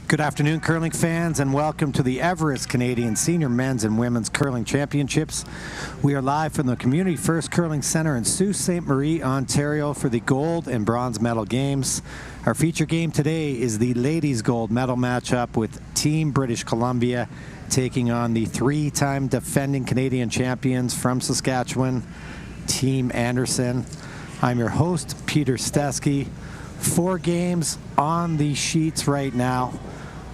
Good afternoon, curling fans, and welcome to the Everest Canadian Senior Men's and Women's Curling Championships. We are live from the Community First Curling Centre in Sault Ste. Marie, Ontario for the gold and bronze medal games. Our feature game today is the ladies' gold medal matchup with Team British Columbia taking on the three-time defending Canadian champions from Saskatchewan, Team Anderson. I'm your host, Peter Stesky. 4 games on the sheets right now.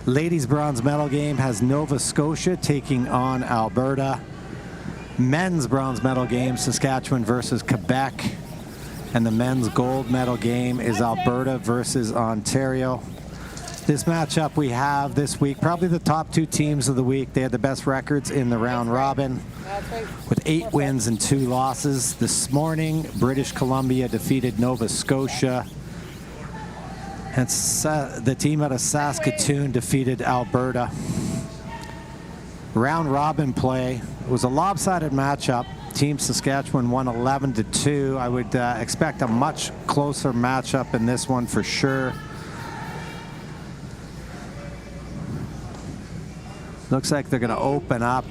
Ladies' bronze medal game has Nova Scotia taking on Alberta. Men's bronze medal game, Saskatchewan versus Quebec. And the men's gold medal game is Alberta versus Ontario. This matchup we have this week, probably the top 2 teams of the week. They had the best records in the round robin with 8 wins and 2 losses. This morning, British Columbia defeated Nova Scotia. And the team out of Saskatoon defeated Alberta. Round robin play was a lopsided matchup. Team Saskatchewan won 11-2. I would expect a much closer matchup in this one for sure. Looks like they're going to open up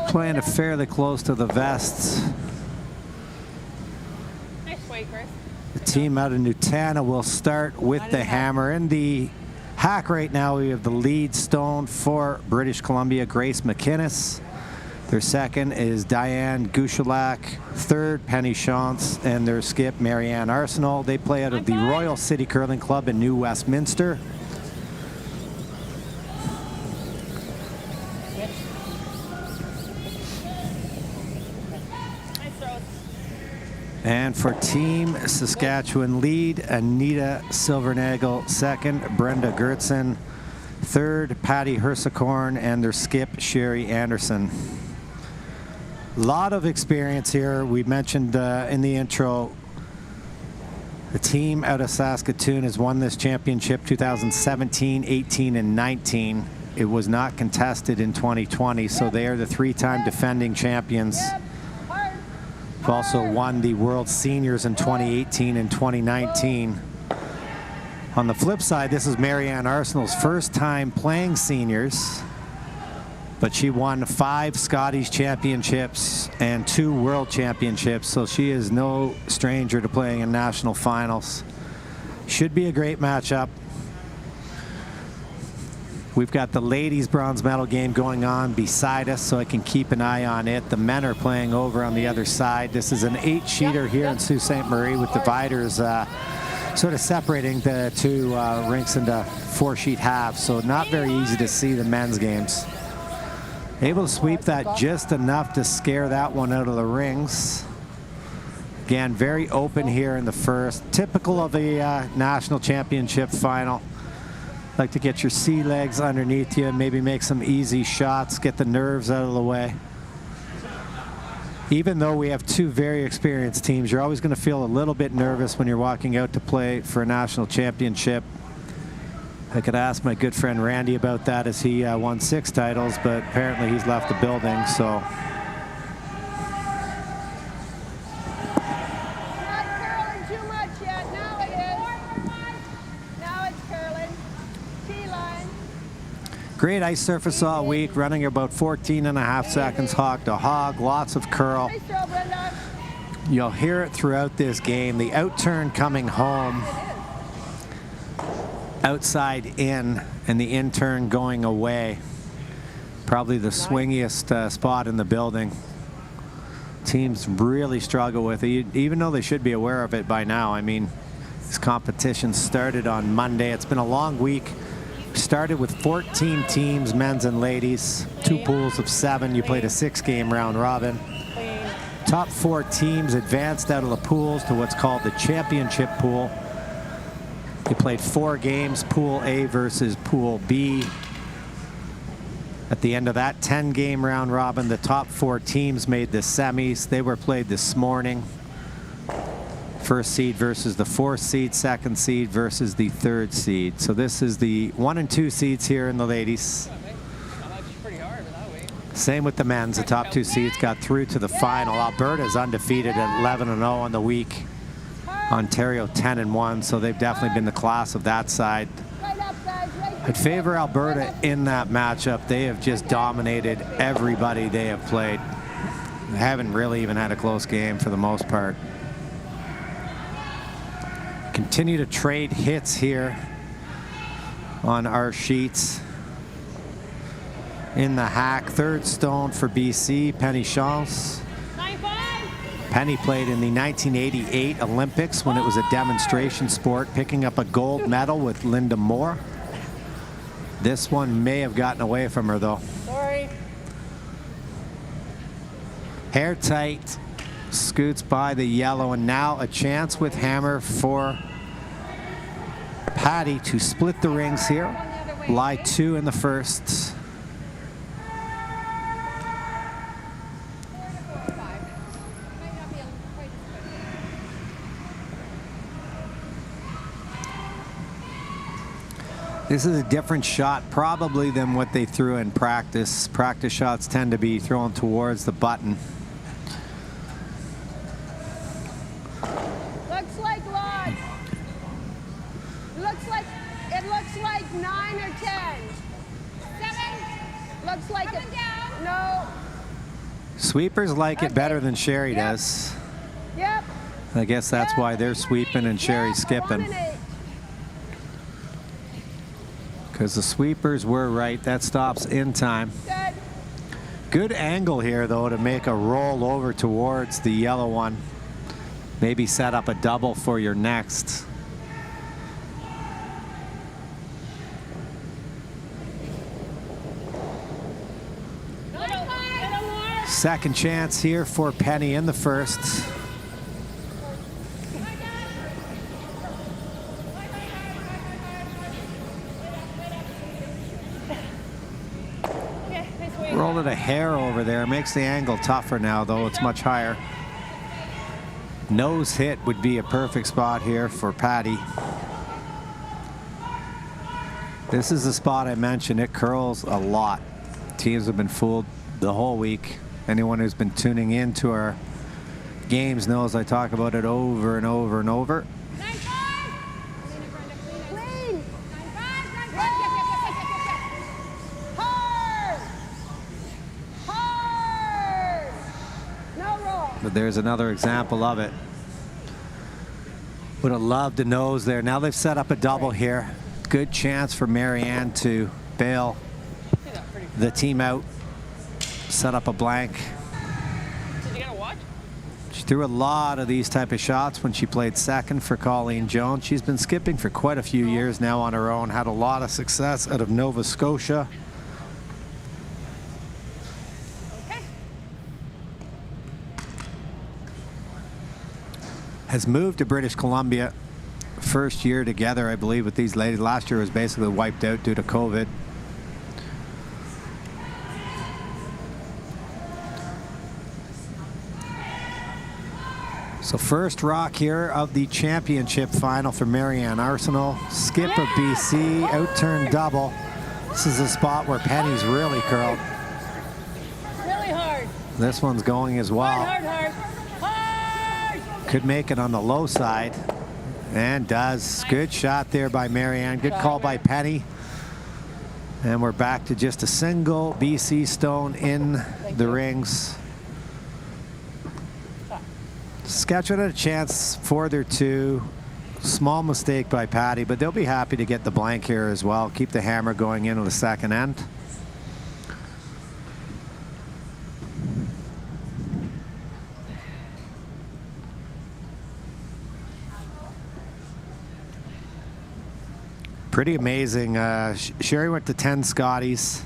playing it fairly close to the vests. Nice way, Chris. The team out of Nutana will start with the hammer. In the hack right now, we have the lead stone for British Columbia, Grace McInnes. Their second is Diane Gushalak. Third, Penny Shantz. And their skip, Marianne Arsenal. They play out of the Royal City Curling Club in New Westminster. And for Team Saskatchewan lead, Anita Silvernagel second, Brenda Gertzen third, Patty Hersikorn, and their skip, Sherry Anderson. A lot of experience here. We mentioned in the intro, the team out of Saskatoon has won this championship 2017, 18, and 19. It was not contested in 2020, so they are the 3-time defending champions. Also won the World Seniors in 2018 and 2019. On the flip side, this is Marianne Arsenal's first time playing seniors, but she won 5 Scotties championships and 2 World Championships, so she is no stranger to playing in national finals. Should be a great matchup. We've got the ladies' bronze medal game going on beside us, so I can keep an eye on it. The men are playing over on the other side. This is an 8-sheeter here in Sault Ste. Marie with dividers sort of separating the 2 rinks into 4-sheet halves, so not very easy to see the men's games. Able to sweep that just enough to scare that one out of the rings. Again, very open here in the first. Typical of a national championship final. Like to get your sea legs underneath you, maybe make some easy shots, get the nerves out of the way. Even though we have 2 very experienced teams, you're always going to feel a little bit nervous when you're walking out to play for a national championship. I could ask my good friend Randy about that, as he won 6 titles, but apparently he's left the building, so. Great ice surface all week, running about 14.5 seconds hog to hog, lots of curl. You'll hear it throughout this game. The outturn coming home, outside in, and the in turn going away. Probably the swingiest spot in the building. Teams really struggle with it, even though they should be aware of it by now. I mean, this competition started on Monday. It's been a long week. Started with 14 teams, men's and ladies, 2 pools of 7. You played a 6-game round robin. Top 4 teams advanced out of the pools to what's called the championship pool. You played 4 games, Pool A versus Pool B. At the end of that 10-game round robin, the top 4 teams made the semis. They were played this morning. First seed versus the 4th seed, 2nd seed versus the 3rd seed. So this is the 1 and 2 seeds here in the ladies. Same with the men's. The top 2 seeds got through to the final. Alberta's undefeated at 11-0 on the week. Ontario 10-1, so they've definitely been the class of that side. I'd favor Alberta in that matchup. They have just dominated everybody they have played. They haven't really even had a close game for the most part. Continue to trade hits here on our sheets. In the hack, third stone for BC, Penny Chance. Penny played in the 1988 Olympics when it was a demonstration sport, picking up a gold medal with Linda Moore. This one may have gotten away from her, though. Sorry. Hair tight, scoots by the yellow, and now a chance with hammer for Patty to split the rings here. Lie 2 in the first. This is a different shot probably than what they threw in practice. Practice shots tend to be thrown towards the button. Looks like lots. It looks like 9 or 10. 7. Looks like it. No. Sweepers like it better than Sherry does. Yep. I guess that's why they're sweeping and Sherry's skipping. Because the sweepers were right. That stops in time. Good angle here, though, to make a roll over towards the yellow one. Maybe set up a double for your next. Second chance here for Penny in the first. Rolled it a hair over there. Makes the angle tougher now, though. It's much higher. Nose hit would be a perfect spot here for Patty. This is the spot I mentioned. It curls a lot. Teams have been fooled the whole week. Anyone who's been tuning in to our games knows I talk about it over and over and over. But there's another example of it. Would have loved to nose there. Now they've set up a double here. Good chance for Marianne to bail the team out. Set up a blank. Did you get a watch? She threw a lot of these type of shots when she played second for Colleen Jones. She's been skipping for quite a few years now on her own. Had a lot of success out of Nova Scotia. Has moved to British Columbia. First year together, I believe, with these ladies. Last year was basically wiped out due to COVID. So first rock here of the championship final for Marianne Arsenal. Skip of BC, out-turn double. This is a spot where Penny's really curled. Really hard. This one's going as well. Hard. Could make it on the low side, and does. Good shot there by Marianne. Good call by Penny. And we're back to just a single BC stone in the rings. Saskatchewan had a chance for their 2. Small mistake by Patty, but they'll be happy to get the blank here as well. Keep the hammer going into the second end. Pretty amazing. Sherry went to 10 Scotties.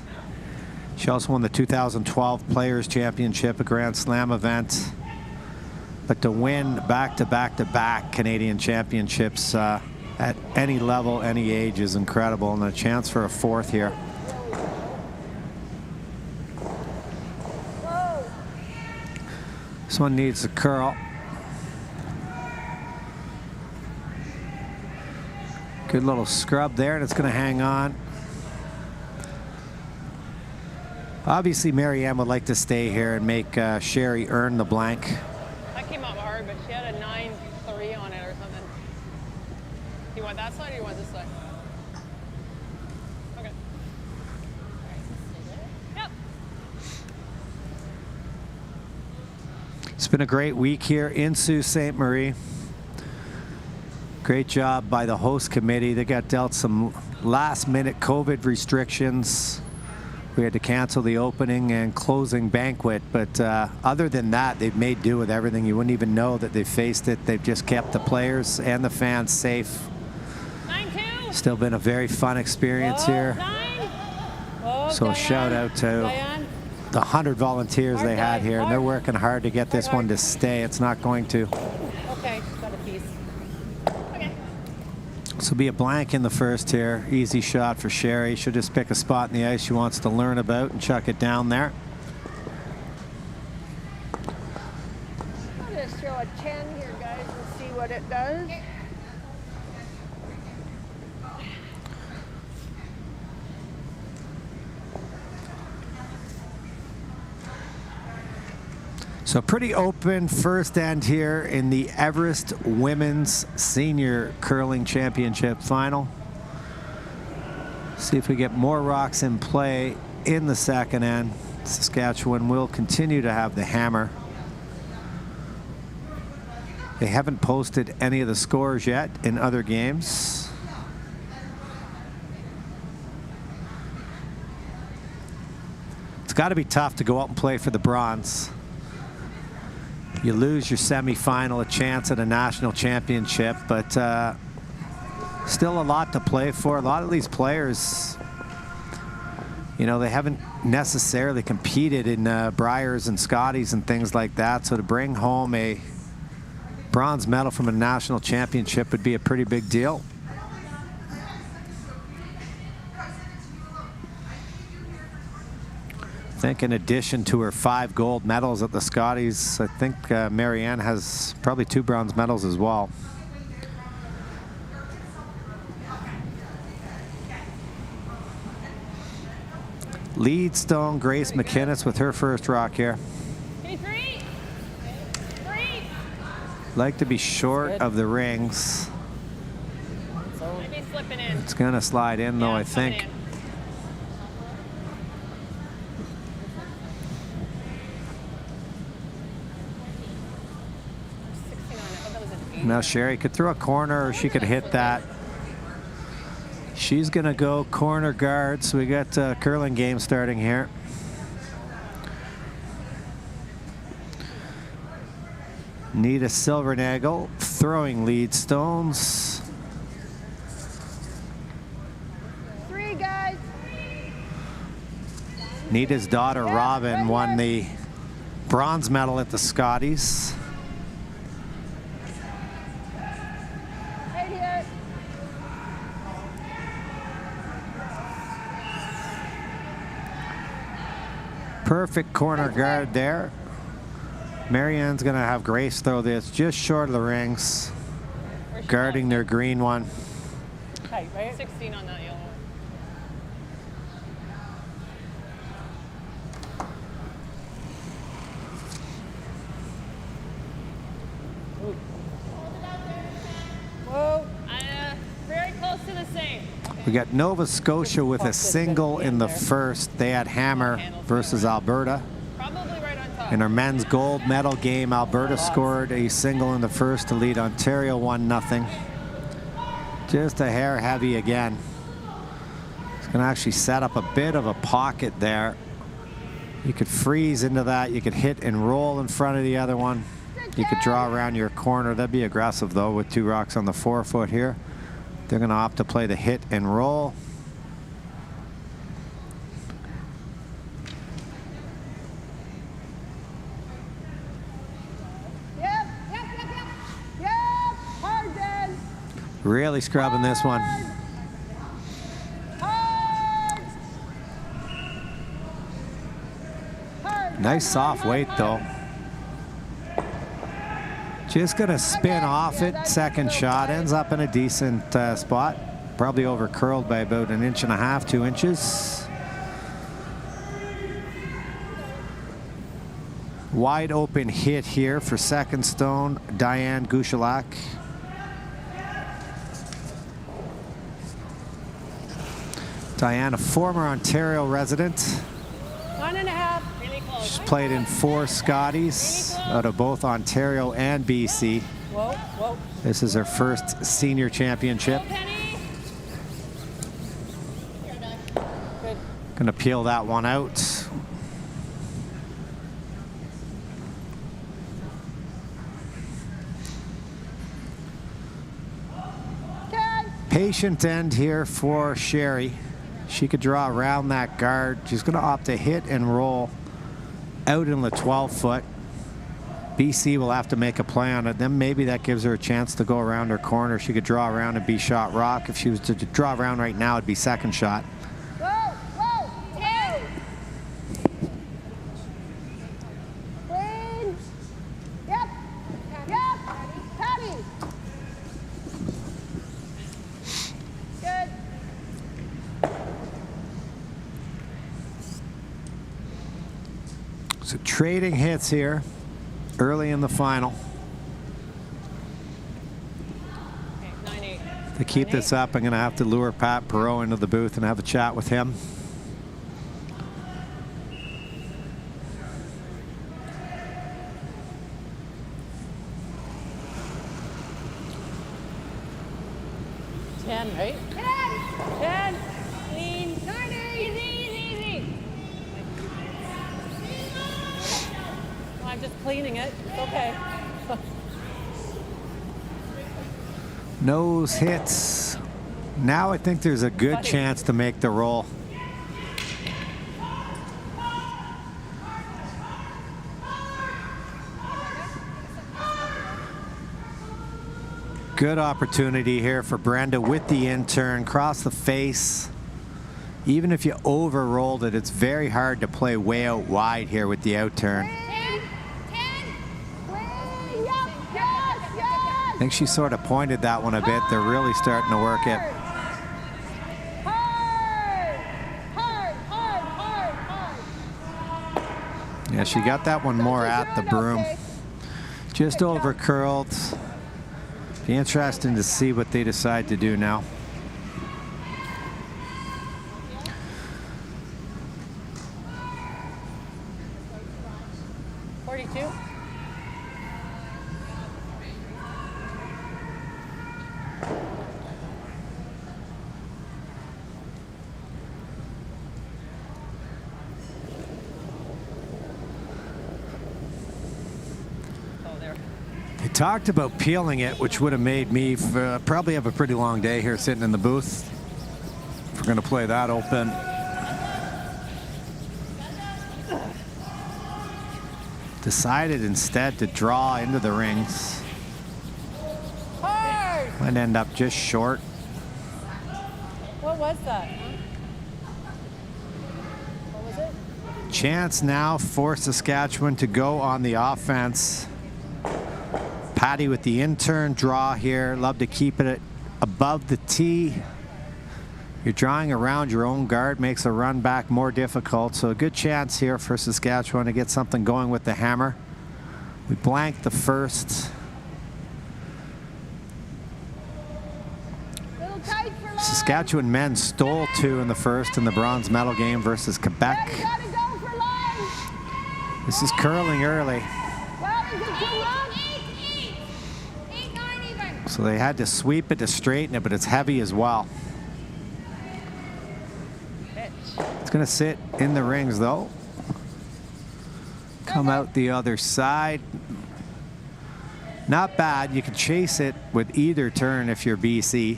She also won the 2012 Players Championship, a Grand Slam event. But to win back-to-back Canadian championships at any level, any age is incredible, and a chance for a fourth here. This one needs a curl. Good little scrub there, and it's going to hang on. Obviously, Marianne would like to stay here and make Sherry earn the blank. That came out hard, but she had a 9-3 on it or something. Do you want that side or do you want this side? been a great week here in Sault Ste. Marie. Great job by the host committee. They got dealt some last-minute COVID restrictions. We had to cancel the opening and closing banquet, but other than that, they've made do with everything. You wouldn't even know that they faced it. They've just kept the players and the fans safe. 9-2. Still been a very fun experience here. So a shout out to the 100 volunteers they had here, and they're working hard to get this one to stay. It's not going to. Okay, got a piece. Okay. This will be a blank in the first here. Easy shot for Sherry. She'll just pick a spot in the ice she wants to learn about and chuck it down there. I'll just throw a 10 here, guys, and see what it does. So pretty open first end here in the Everest Women's Senior Curling Championship Final. See if we get more rocks in play in the second end. Saskatchewan will continue to have the hammer. They haven't posted any of the scores yet in other games. It's got to be tough to go out and play for the bronze. You lose your semifinal, a chance at a national championship, but still a lot to play for. A lot of these players, you know, they haven't necessarily competed in Briers and Scotties and things like that. So to bring home a bronze medal from a national championship would be a pretty big deal. I think in addition to her 5 gold medals at the Scotties, I think Marianne has probably 2 bronze medals as well. Lead stone, Grace McInnes with her first rock here. Like to be short of the rings. Maybe slipping in. It's going to slide in though, I think. Now Sherry could throw a corner or she could hit that. She's going to go corner guard, so we got a curling game starting here. Nita Silvernagel throwing lead stones. 3, guys. Nita's daughter Robin won the bronze medal at the Scotties. Perfect corner guard there. Marianne's going to have Grace throw this just short of the rings, guarding their green one. Tight, right? 16 on that yellow. Whoa, very close to the same. We got Nova Scotia with a single in the first. They had hammer versus Alberta. Probably right on top. In our men's gold medal game, Alberta scored a single in the first to lead Ontario 1-0. Just a hair heavy again. It's going to actually set up a bit of a pocket there. You could freeze into that. You could hit and roll in front of the other one. You could draw around your corner. That'd be aggressive though with 2 rocks on the forefoot here. They're going to opt to play the hit and roll. Yep. Hard, Dan. Really scrubbing this one. Hard. Nice soft weight though. Just going to spin off it. Second shot ends up in a decent spot. Probably over curled by about 1.5 to 2 inches. Wide open hit here for second stone, Diane Gushalak. Diane, a former Ontario resident. 1.5. Really She's played in 4 Scotties out of both Ontario and BC. Whoa. This is her first senior championship. Good. Gonna peel that one out. Patient end here for Sherry. She could draw around that guard. She's going to opt to hit and roll out in the 12-foot. BC will have to make a play on it. Then maybe that gives her a chance to go around her corner. She could draw around and be shot rock. If she was to draw around right now, it'd be second shot. So trading hits here early in the final. Okay, 9-8. To keep this up, I'm going to have to lure Pat Perreault into the booth and have a chat with him. Right? 10. Clean. 9, 8. Easy. Well, I'm just cleaning it. It's okay. Nose hits. Now I think there's a good chance to make the roll. Good opportunity here for Brenda with the in-turn, cross the face. Even if you over-rolled it, it's very hard to play way out wide here with the out-turn. I think she sort of pointed that one a bit. They're really starting to work it. Yeah, she got that one more at the broom. Just over curled. Be interesting to see what they decide to do now. Talked about peeling it, which would have made me probably have a pretty long day here sitting in the booth. If we're going to play that open. Decided instead to draw into the rings. Might end up just short. What was that? What was it? Chance now for Saskatchewan to go on the offense. Patty with the in-turn draw here. Love to keep it above the tee. You're drawing around your own guard, makes a run back more difficult. So a good chance here for Saskatchewan to get something going with the hammer. We blanked the first. Saskatchewan men stole 2 in the first in the bronze medal game versus Quebec. This is curling early. So they had to sweep it to straighten it, but it's heavy as well. It's going to sit in the rings, though. Come out the other side. Not bad. You can chase it with either turn if you're BC.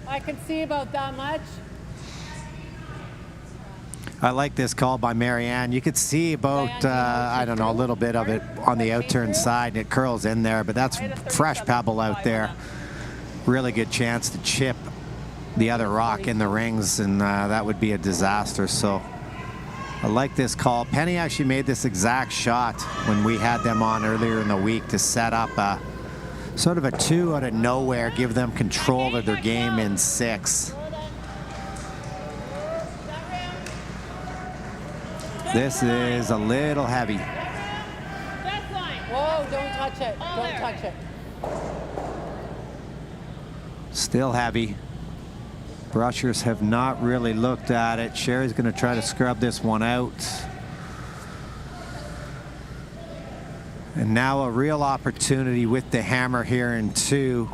I can see about that much. I like this call by Marianne. You could see about, I don't know, a little bit of it on the out-turn side. It curls in there, but that's fresh pebble out there. Really good chance to chip the other rock in the rings, and that would be a disaster. So I like this call. Penny actually made this exact shot when we had them on earlier in the week to set up a sort of a 2 out of nowhere, give them control of their game in 6. This is a little heavy. Whoa, don't touch it. Don't touch it. Still heavy. Brushers have not really looked at it. Sherry's going to try to scrub this one out. And now a real opportunity with the hammer here in 2.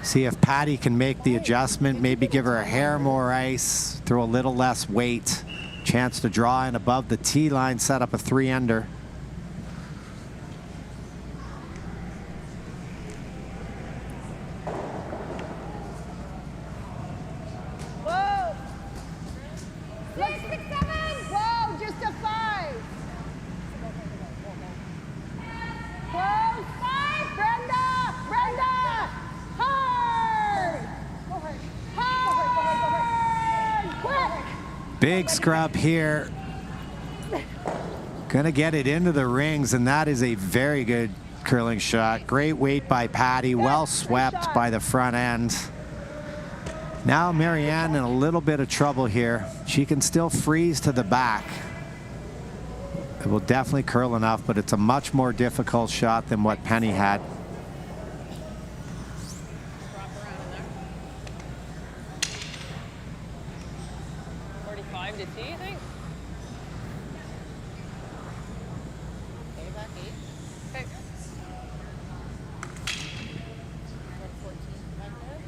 See if Patty can make the adjustment, maybe give her a hair more ice, throw a little less weight. Chance to draw in above the tee line, set up a 3-under. Whoa! 6, 7! Whoa, just a 5. Close 5, Brenda! Brenda! Hard! Hard! Quick! Big scrub here. Gonna get it into the rings, and that is a very good curling shot. Great weight by Patty, well swept by the front end. Now Marianne in a little bit of trouble here. She can still freeze to the back. It will definitely curl enough, but it's a much more difficult shot than what Penny had. Drop around in there. 45 to tee, I think. Okay, back 8. Okay. 14 back there.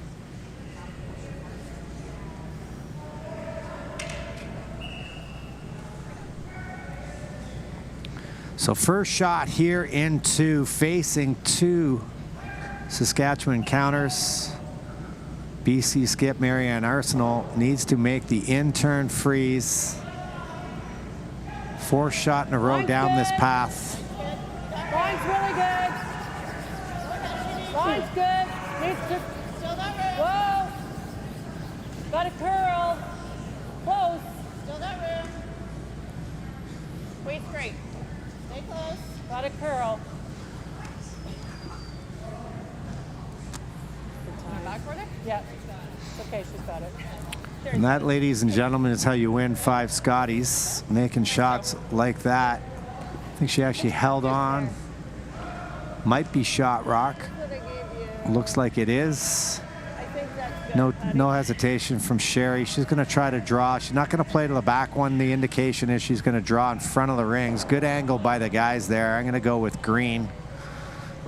So first shot here into facing 2 Saskatchewan counters. BC skip Marianne Arsenault needs to make the in-turn freeze. 4th shot in a row down this path. Line's really good. Line's good. Needs to. Still that room. Whoa. Got a curl. Close. Still that room. Wait straight. Stay close. Got a curl. Back for it? Yeah. It's okay, she's got it. And that, ladies and gentlemen, is how you win 5 Scotties, making shots like that. I think she actually held on. Might be shot rock. Looks like it is. No hesitation from Sherry. She's going to try to draw. She's not going to play to the back one. The indication is she's going to draw in front of the rings. Good angle by the guys there. I'm going to go with green.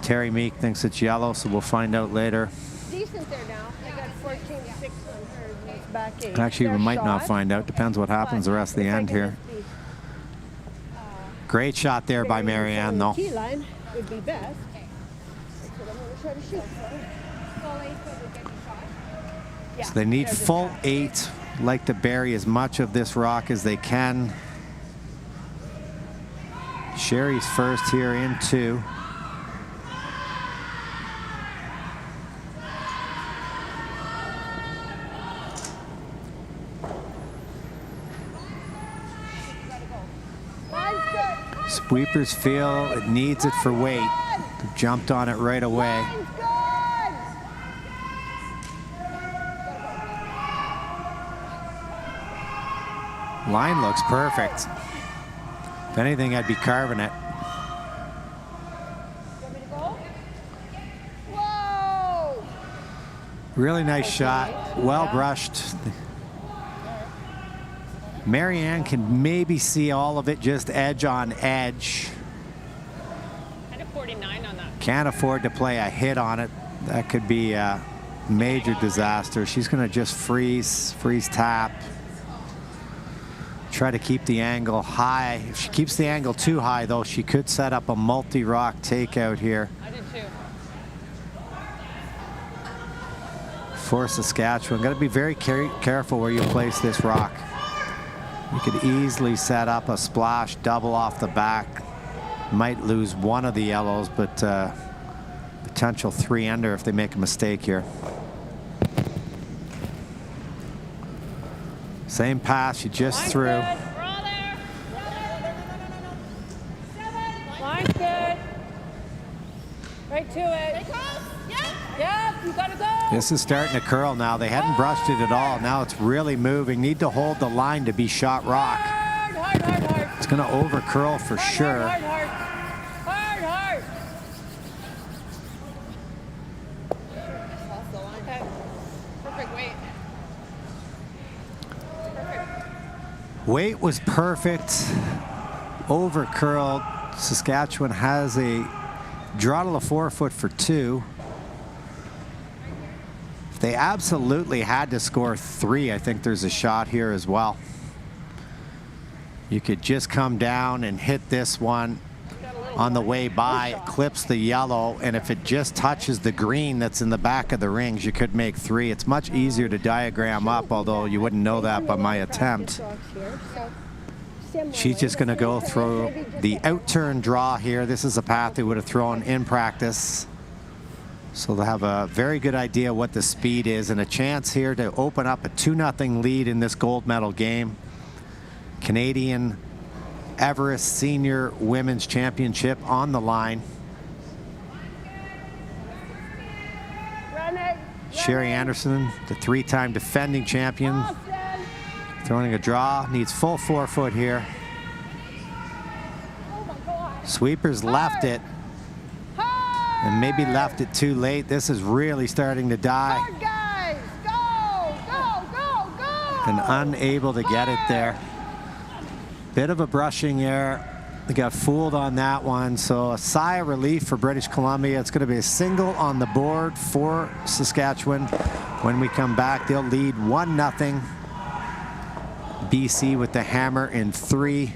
Terry Meek thinks it's yellow, so we'll find out later. Decent there now. I got 14-6 on hers, and it's back 8. Actually, we Fair might not shot. find out. Depends what happens the rest of the end here. Great shot there by Marianne, though. Key line would be best. That's what I'm going to try to shoot for. Yeah, So they need there's a full shot. 8, like to bury as much of this rock as they can. Sherry's first here in 2. Line's good. Sweepers feel it needs it for weight. They jumped on it right away. Line's good. Line looks perfect. If anything, I'd be carving it. Want me to go? Whoa! Really nice shot. Well brushed. Marianne can maybe see all of it, just edge on edge. I had a 49 on that. Can't afford to play a hit on it. That could be a major disaster. She's going to just freeze tap. Try to keep the angle high. If she keeps the angle too high, though, she could set up a multi-rock takeout here I did too. for Saskatchewan. Got to be very careful where you place this rock. You could easily set up a splash double off the back. Might lose one of the yellows, but potential 3-under if they make a mistake here. Same pass she just Line's threw. good. We're all there. Line's good. Right to it. Yep, you gotta go. This is starting to curl now. They hadn't brushed it at all. Now it's really moving. Need to hold the line to be shot rock. Hard, hard, hard, hard. It's going to over curl for sure. Hard, hard, hard. Hard, hard. Okay. Perfect weight. Weight was perfect. Over curled. Saskatchewan has a draw to the forefoot for 2. If they absolutely had to score 3, I think there's a shot here as well. You could just come down and hit this one on the way by. It clips the yellow, and if it just touches the green that's in the back of the rings, you could make 3. It's much easier to diagram up, although you wouldn't know that by my attempt. She's just going to go through the out-turn draw here. This is a path they would have thrown in practice. So they'll have a very good idea what the speed is, and a chance here to open up a 2-0 lead in this gold medal game. Canadian Everest Senior Women's Championship on the line. Sherry Anderson, the 3-time defending champion, throwing a draw, needs full forefoot here. Sweepers left it, and maybe left it too late. This is really starting to die. And unable to get it there. Bit of a brushing error. They got fooled on that one, so a sigh of relief for British Columbia. It's going to be a single on the board for Saskatchewan. When we come back, they'll lead 1-0. BC with the hammer in 3.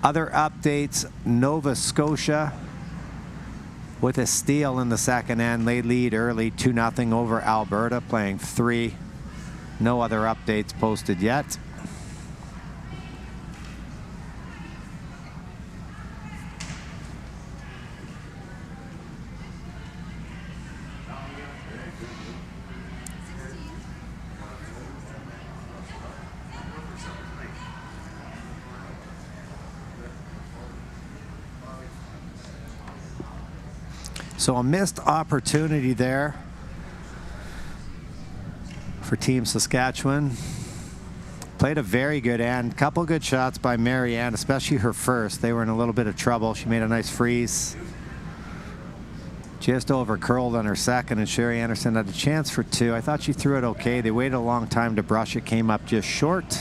Other updates, Nova Scotia with a steal in the second end. They lead early 2-0 over Alberta, playing 3. No other updates posted yet. So a missed opportunity there for Team Saskatchewan. Played a very good end. Couple good shots by Marianne, especially her first. They were in a little bit of trouble. She made a nice freeze. Just over curled on her second, and Sherry Anderson had a chance for 2. I thought she threw it okay. They waited a long time to brush it. Came up just short.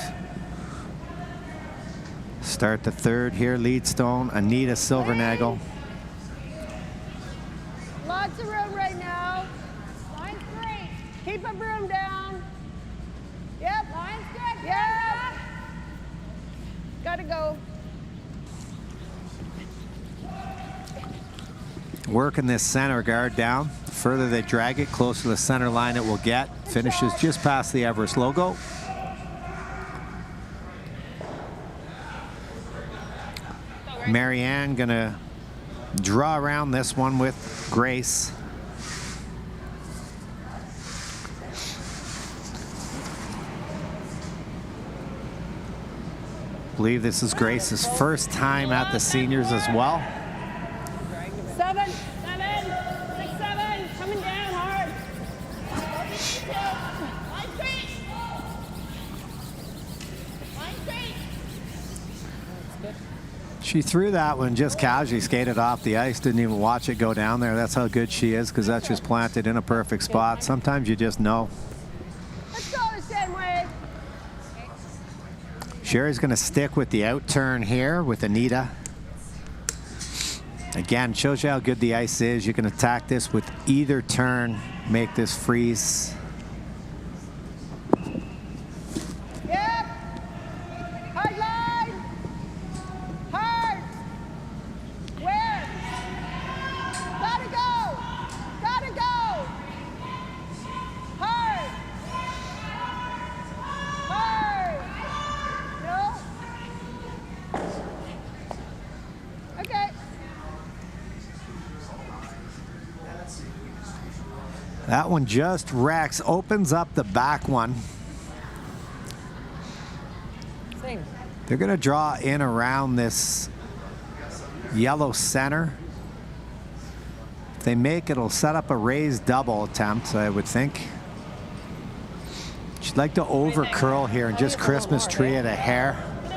Start the third here. Lead stone, Anita Silvernagel. Lots of room right now. Line's great. Keep a broom down. Yep. Line's good. Yeah. Gotta go. Working this center guard down. The further they drag it, closer to the center line it will get. Finishes just past the Everest logo. Marianne gonna draw around this one with Grace. I believe this is Grace's first time at the seniors as well. 7, 6, 7, coming down hard. She threw that one just casually, skated off the ice, didn't even watch it go down there. That's how good she is, because that's just planted in a perfect spot. Sometimes you just know. Let's go the same way. Sherry's going to stick with the out turn here with Anita. Again, shows you how good the ice is. You can attack this with either turn, make this freeze. Yep. Hard line. Hard. Where? Gotta go. Gotta go. Hard. Hard. No. Okay. That one just wrecks, opens up the back one. Same. They're going to draw in around this yellow center. If they make it, it'll set up a raised double attempt, I would think. She'd like to over curl here and just Christmas tree at a hair. A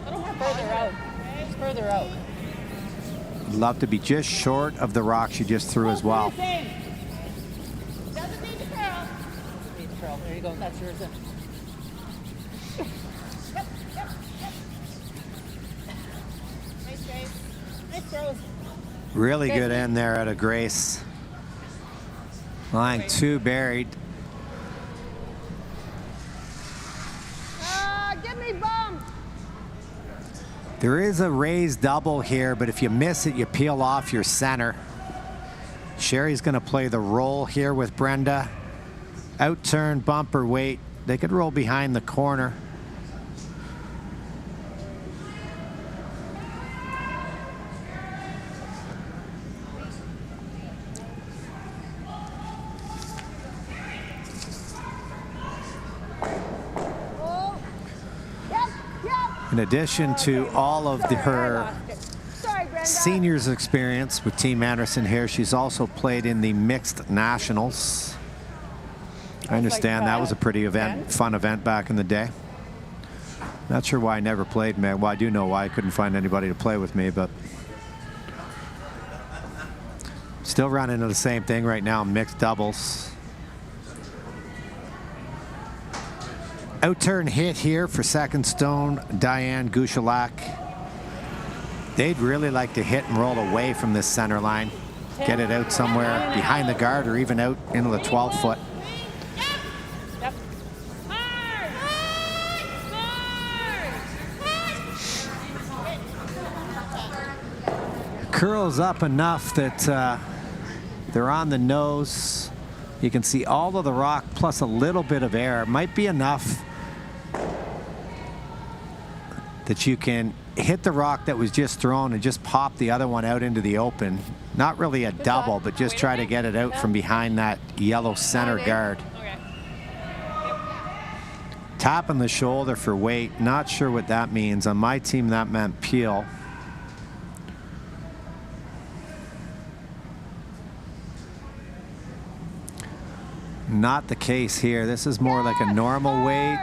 little more further out. Just further out. Love to be just short of the rock she just threw as well. Doesn't need to curl. Need to curl. There you go. That's yours. Nice throws. Really good end there out of Grace. Line 2 buried. Give me bump. There is a raised double here, but if you miss it, you peel off your center. Sherry's going to play the roll here with Brenda. Out turn, bumper weight. They could roll behind the corner. In addition to all of her seniors experience with Team Anderson here, she's also played in the mixed nationals. I understand that was a pretty fun event back in the day. Not sure why I never played, man. Well, I do know why. I couldn't find anybody to play with me, but still running into the same thing right now, mixed doubles. Out-turn hit here for second stone, Diane Gushalak. They'd really like to hit and roll away from this center line. Get it out somewhere behind the guard or even out into the 12-foot. Curls up enough that they're on the nose. You can see all of the rock plus a little bit of air. It might be enough that you can hit the rock that was just thrown and just pop the other one out into the open. Not really a double, but just try to get it out from behind that yellow center guard. Tapping the shoulder for weight. Not sure what that means. On my team, that meant peel. Not the case here. This is more like a normal weight.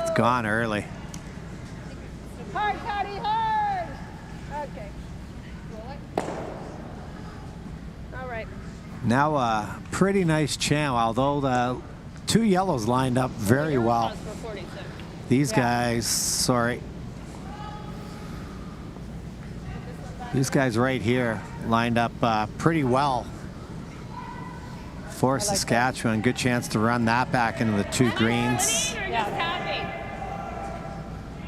It's gone early. Hard, Cody, hard. Okay. All right. Now a pretty nice channel, although the two yellows lined up very well. These guys, sorry. These guys right here lined up pretty well for Saskatchewan. Good chance to run that back into the two greens.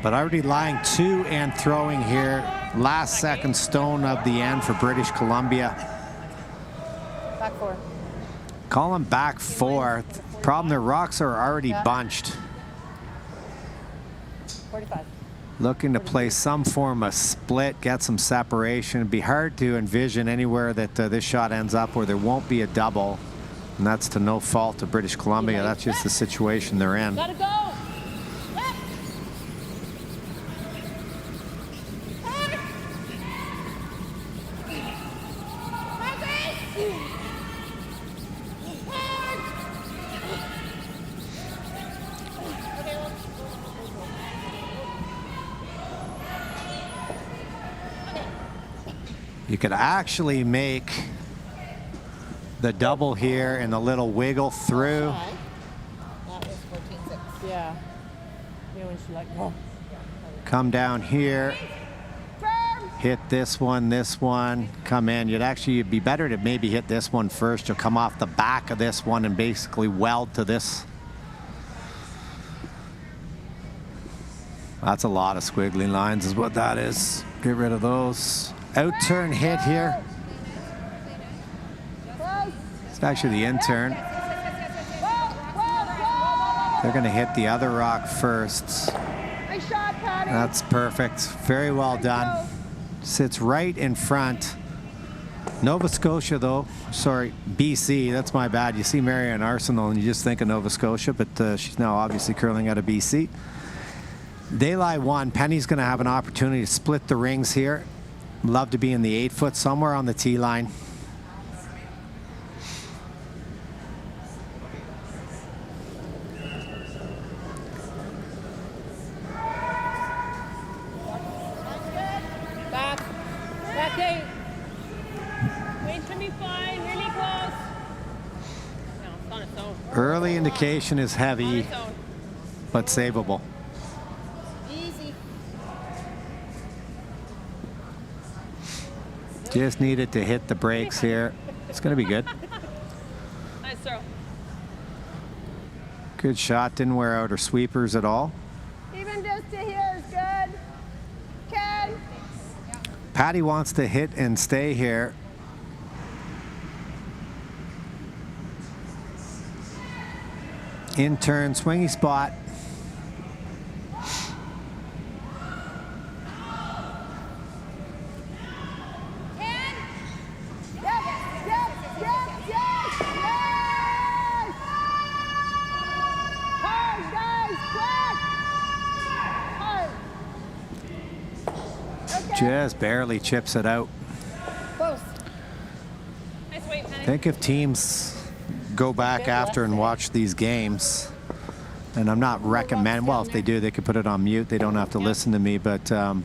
But already lying 2 and throwing here. Last second stone of the end for British Columbia. Back 4. Call them back 4. Problem, their rocks are already bunched. 45. Looking to play some form of split, get some separation. It'd be hard to envision anywhere that this shot ends up where there won't be a double. And that's to no fault of British Columbia. That's just the situation they're in. Gotta go. You could actually make the double here and a little wiggle through. That was 14-6. Yeah. Yeah, when she like, oh. Come down here. Hit this one, come in. It'd be better to maybe hit this one first. You'll come off the back of this one and basically weld to this. That's a lot of squiggly lines is what that is. Get rid of those. Out turn hit here. It's actually the in turn. They're going to hit the other rock first. That's perfect. Very well done. Sits right in front. Nova Scotia, though. Sorry, BC. That's my bad. You see Marion Arsenal and you just think of Nova Scotia, but she's now obviously curling out of BC. They lie 1. Penny's going to have an opportunity to split the rings here. Love to be in the 8-foot somewhere on the tee line. Back 8. Wait to be fine, really close. No, it's on its own. Early indication is heavy, but savable. Easy. Just needed to hit the brakes here. It's going to be good. Nice throw. Good shot. Didn't wear out her sweepers at all. Even just to here is good. Ken. Patty wants to hit and stay here. In turn, swingy spot. Just barely chips it out. Close. Nice weight, Penny. I think if teams go back after and watch these games, and I'm not recommending, well, if they do, they could put it on mute. They don't have to listen to me, but I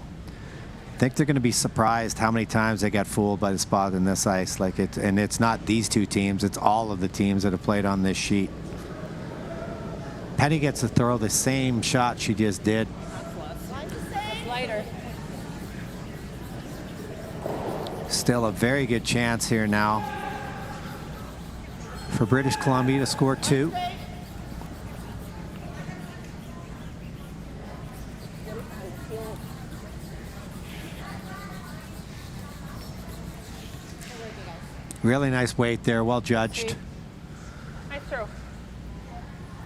think they're going to be surprised how many times they got fooled by the spot in this ice. Like it, and it's not these two teams, it's all of the teams that have played on this sheet. Penny gets to throw the same shot she just did. That's lighter. Still a very good chance here now for British Columbia to score 2. Really nice weight there, well judged. Nice throw.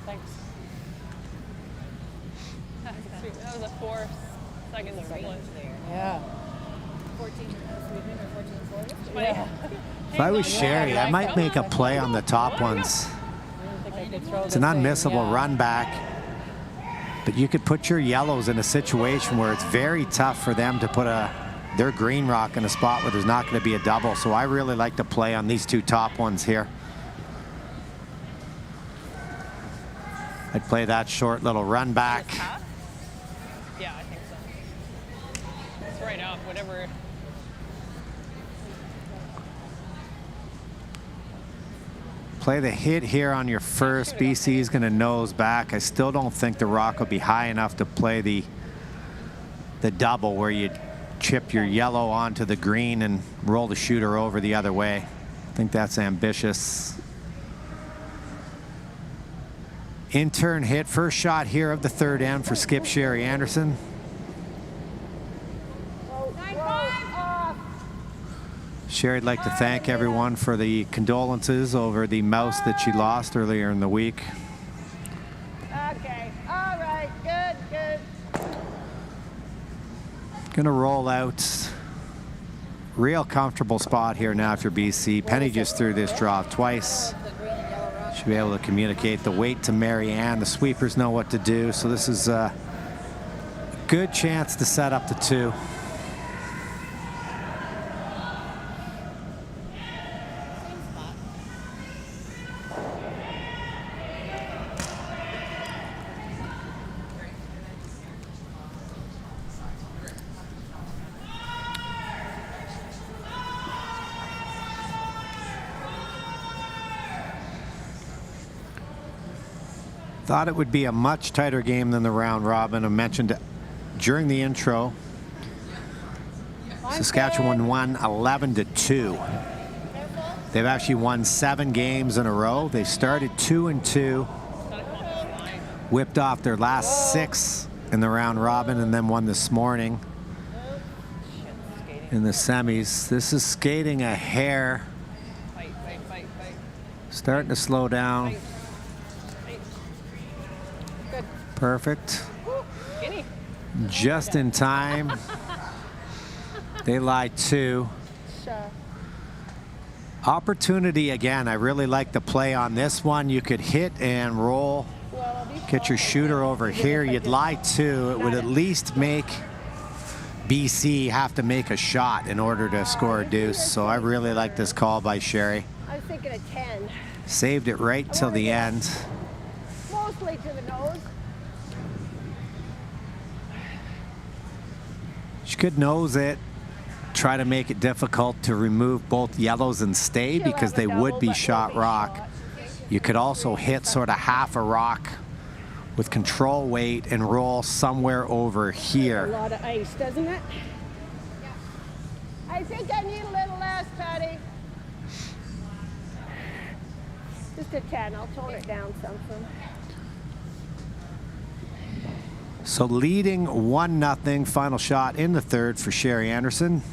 Thanks. That was a 4 second split. Yeah. 14 Yeah. If I was Sherry, I might make a play on the top ones. It's an unmissable run back. But you could put your yellows in a situation where it's very tough for them to put their green rock in a spot where there's not going to be a double. So I really like to play on these two top ones here. I'd play that short little run back. Yeah, I think so. It's right up, whatever. Play the hit here on your first. BC is going to nose back. I still don't think the rock will be high enough to play the double where you chip your yellow onto the green and roll the shooter over the other way. I think that's ambitious. In-turn hit. First shot here of the third end for Skip Sherry Anderson. Sherry'd like to thank everyone for the condolences over the mouse that she lost earlier in the week. Okay, all right, good. Gonna roll out. Real comfortable spot here now for BC. Penny just threw this draw twice. Should be able to communicate the weight to Marianne. The sweepers know what to do, so this is a good chance to set up the 2. Thought it would be a much tighter game than the round robin. I mentioned during the intro, Saskatchewan won 11-2. They've actually won 7 games in a row. They started 2-2, whipped off their last 6 in the round robin, and then won this morning in the semis. This is skating a hair. Starting to slow down. Perfect. Just in time. They lie 2. Opportunity again. I really like the play on this one. You could hit and roll. Get your shooter over here. You'd lie 2. It would at least make BC have to make a shot in order to score a deuce. So I really like this call by Sherry. I was thinking of 10. Saved it right till the end. Mostly to the nose. She could nose it, try to make it difficult to remove both yellows and stay because they would be shot rock. You could also hit sort of half a rock with control weight and roll somewhere over here. A lot of ice, doesn't it? I think I need a little less, Patty. Just a 10. I'll tone it down something. So leading 1-0, final shot in the third for Sherry Anderson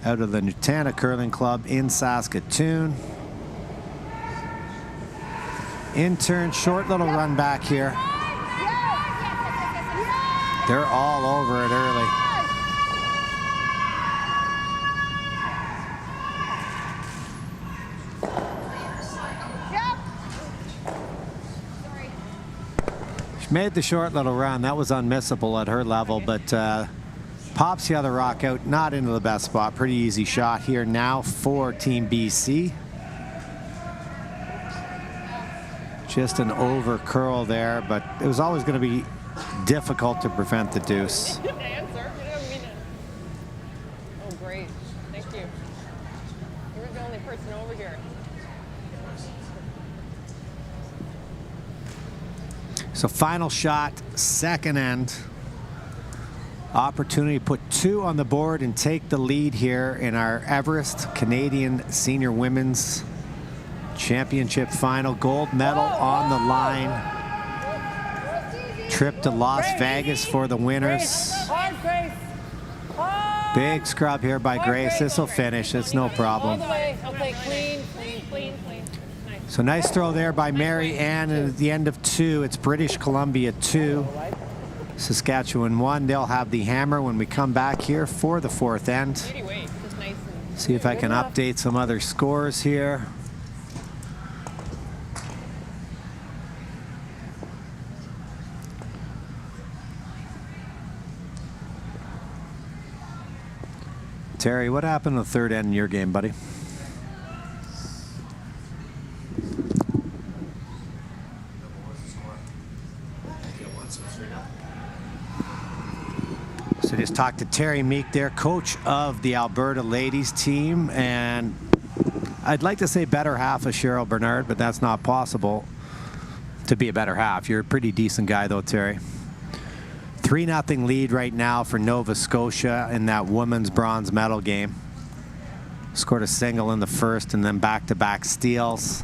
out of the Nutana Curling Club in Saskatoon. In turn, short little run back here. They're all over it early. She made the short little run. That was unmissable at her level, but pops the other rock out, not into the best spot. Pretty easy shot here now for Team BC. Just an over curl there, but it was always going to be difficult to prevent the deuce. Good answer. You don't mean it. Oh, great. Thank you. You were the only person over here. So final shot, second end. Opportunity to put 2 on the board and take the lead here in our Everest Canadian Senior Women's Championship final. Gold medal on the line. Trip to Las Vegas for the winners. Big scrub here by Grace. This will finish. It's no problem. Clean. So nice throw there by Mary Ann. And at the end of 2, it's British Columbia 2, Saskatchewan 1. They'll have the hammer when we come back here for the 4th end. See if I can update some other scores here. Terry, what happened in the 3rd end in your game, buddy? So just talked to Terry Meek there, coach of the Alberta ladies team, and I'd like to say better half of Cheryl Bernard, but that's not possible to be a better half. You're a pretty decent guy though, Terry. 3-0 lead right now for Nova Scotia in that women's bronze medal game. Scored a single in the first and then back-to-back steals.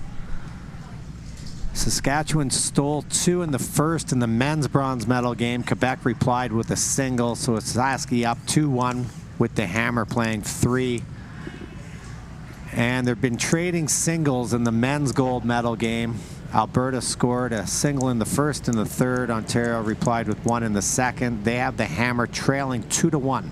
Saskatchewan stole 2 in the first in the men's bronze medal game. Quebec replied with a single, so it's Saski up 2-1 with the hammer playing 3. And they've been trading singles in the men's gold medal game. Alberta scored a single in the first and the third. Ontario replied with 1 in the second. They have the hammer trailing 2-1.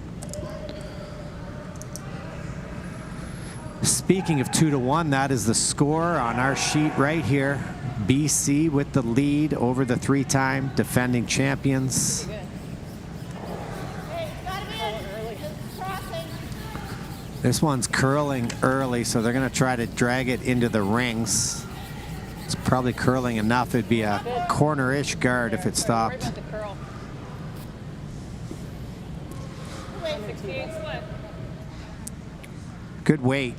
Speaking of 2-1, that is the score on our sheet right here. BC with the lead over the 3-time defending champions. This one's curling early, so they're going to try to drag it into the rings. It's probably curling enough. It'd be a corner-ish guard if it stopped. Good weight.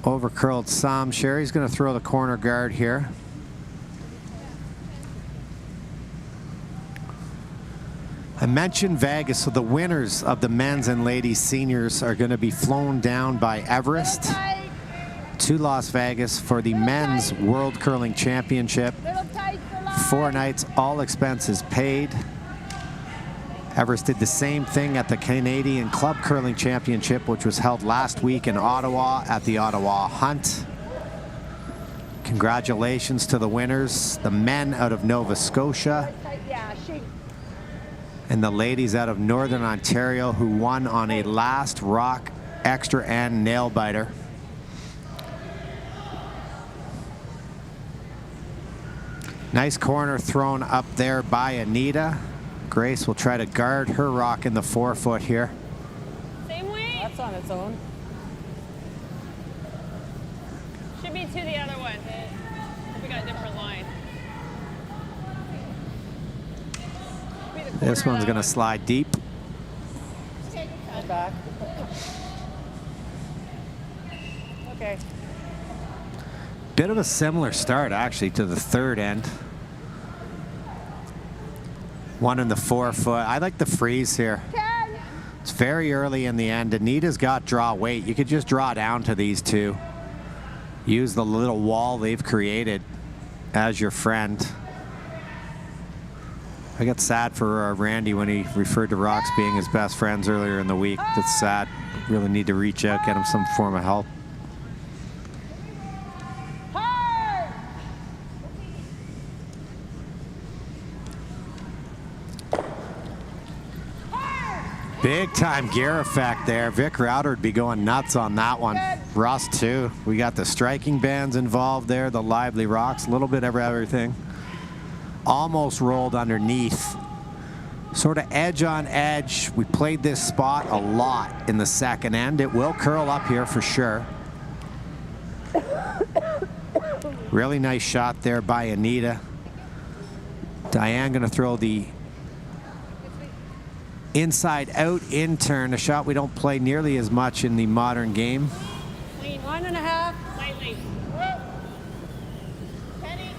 Over curled some. Sherry's going to throw the corner guard here. I mentioned Vegas, so the winners of the men's and ladies seniors are going to be flown down by Everest to Las Vegas for the men's World Curling Championship. 4 nights, all expenses paid. Everest did the same thing at the Canadian Club Curling Championship, which was held last week in Ottawa at the Ottawa Hunt. Congratulations to the winners, the men out of Nova Scotia and the ladies out of Northern Ontario, who won on a last rock extra end nail biter. Nice corner thrown up there by Anita. Grace will try to guard her rock in the 4-foot here. Same way. That's on its own. Should be to the other one. We got a different line. This one's going to slide deep. Back. Okay. Bit of a similar start, actually, to the 3rd end. 1 in the 4-foot. I like the freeze here. It's very early in the end. Anita's got draw weight. You could just draw down to these two. Use the little wall they've created as your friend. I got sad for Randy when he referred to rocks being his best friends earlier in the week. That's sad. Really need to reach out, get him some form of help. Big time gear effect there. Vic Router would be going nuts on that one. Russ too. We got the striking bands involved there, the lively rocks, a little bit of everything. Almost rolled underneath. Sort of edge on edge. We played this spot a lot in the second end. It will curl up here for sure. Really nice shot there by Anita. Diane going to throw the inside out in turn, a shot we don't play nearly as much in the modern game. Clean 1.5, lightly. Penny.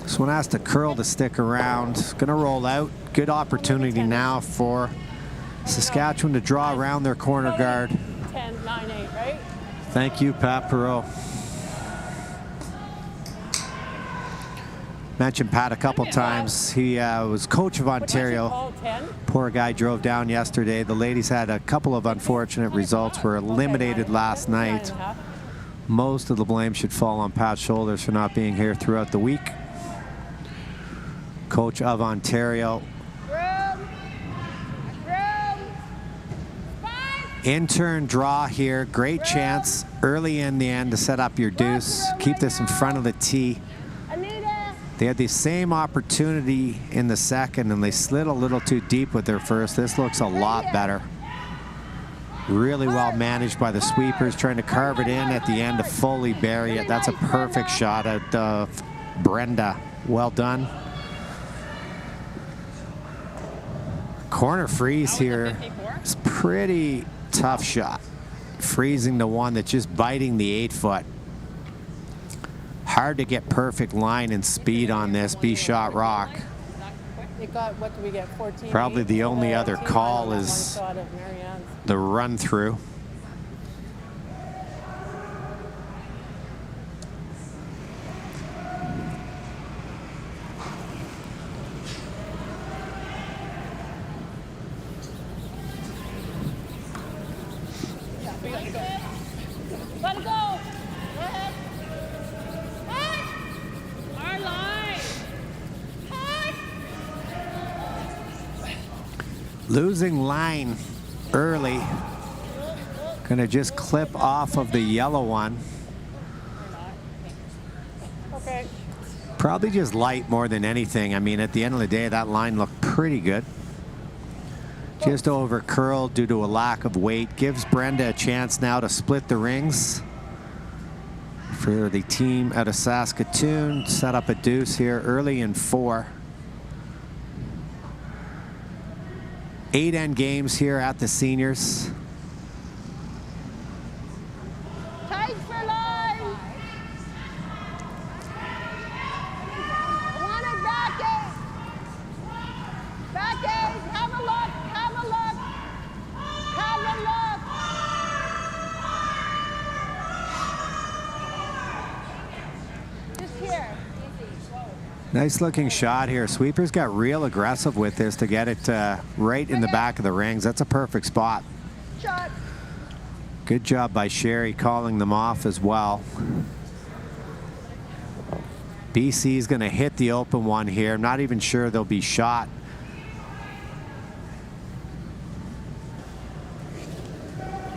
This one has to curl to stick around. Gonna roll out. Good opportunity now for Saskatchewan to draw around their corner guard. 10, 9, 8, right? Thank you, Pat Perreault. Mentioned Pat a couple times. He was coach of Ontario. Poor guy drove down yesterday. The ladies had a couple of unfortunate results, were eliminated last night. Most of the blame should fall on Pat's shoulders for not being here throughout the week. Coach of Ontario. In-turn draw here. Great chance early in the end to set up your deuce. Keep this in front of the tee. They had the same opportunity in the second, and they slid a little too deep with their first. This looks a lot better. Really well managed by the sweepers, trying to carve it in at the end to fully bury it. That's a perfect shot out of Brenda. Well done. Corner freeze here. It's pretty tough shot. Freezing the one that's just biting the 8-foot. Hard to get perfect line and speed on this B-shot rock. It got, what do we get, 14? Probably the only other call is the run through. Let it go. Go ahead. Our line. Losing line early. Gonna just clip off of the yellow one. Okay. Probably just light more than anything. I mean, at the end of the day, that line looked pretty good. Just over curled due to a lack of weight. Gives Brenda a chance now to split the rings for the team out of Saskatoon. Set up a deuce here early in 4. 8 end games here at the seniors. Tight for line. Want it back eight. Back eight. Have a look. Have a look. Have a look. Just here. Nice looking shot here. Sweepers got real aggressive with this to get it right in the back of the rings. That's a perfect spot. Shot. Good job by Sherry calling them off as well. BC is going to hit the open one here. I'm not even sure they'll be shot.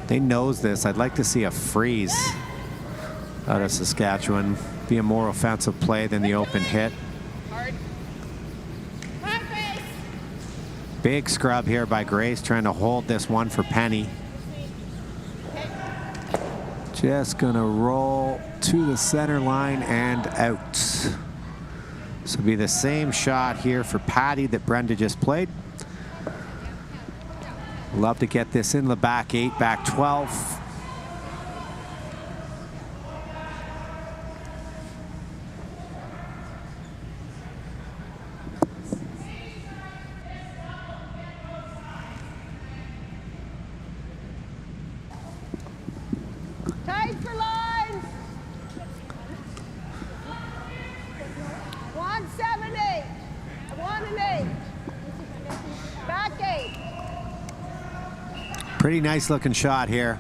They knows this. I'd like to see a freeze out of Saskatchewan. Be a more offensive play than the open hit. Big scrub here by Grace, trying to hold this one for Penny. Just gonna roll to the center line and out. So it'll be the same shot here for Patty that Brenda just played. Love to get this in the back 8, back 12. Tight for lines. 178. 1 and 8. Back 8. Pretty nice looking shot here.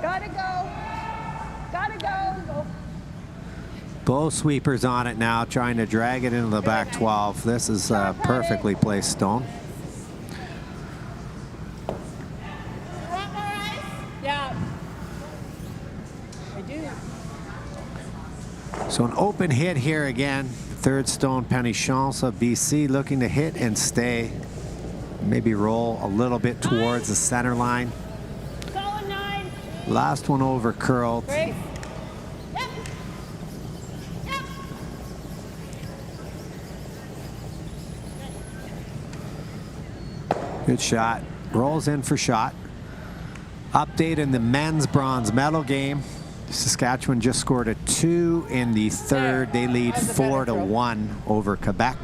Gotta go. Gotta go. Both sweepers on it now, trying to drag it into the back 12. This is a perfectly placed stone. Yeah. I do. So an open hit here again. Third stone, Penny Chance of BC, looking to hit and stay. Maybe roll a little bit towards the center line. Solid 9. Last one over curled. Grace. Yep. Yep. Good shot. Rolls in for shot. Update in the men's bronze medal game. Saskatchewan just scored a 2 in the third. They lead 4-1 over Quebec.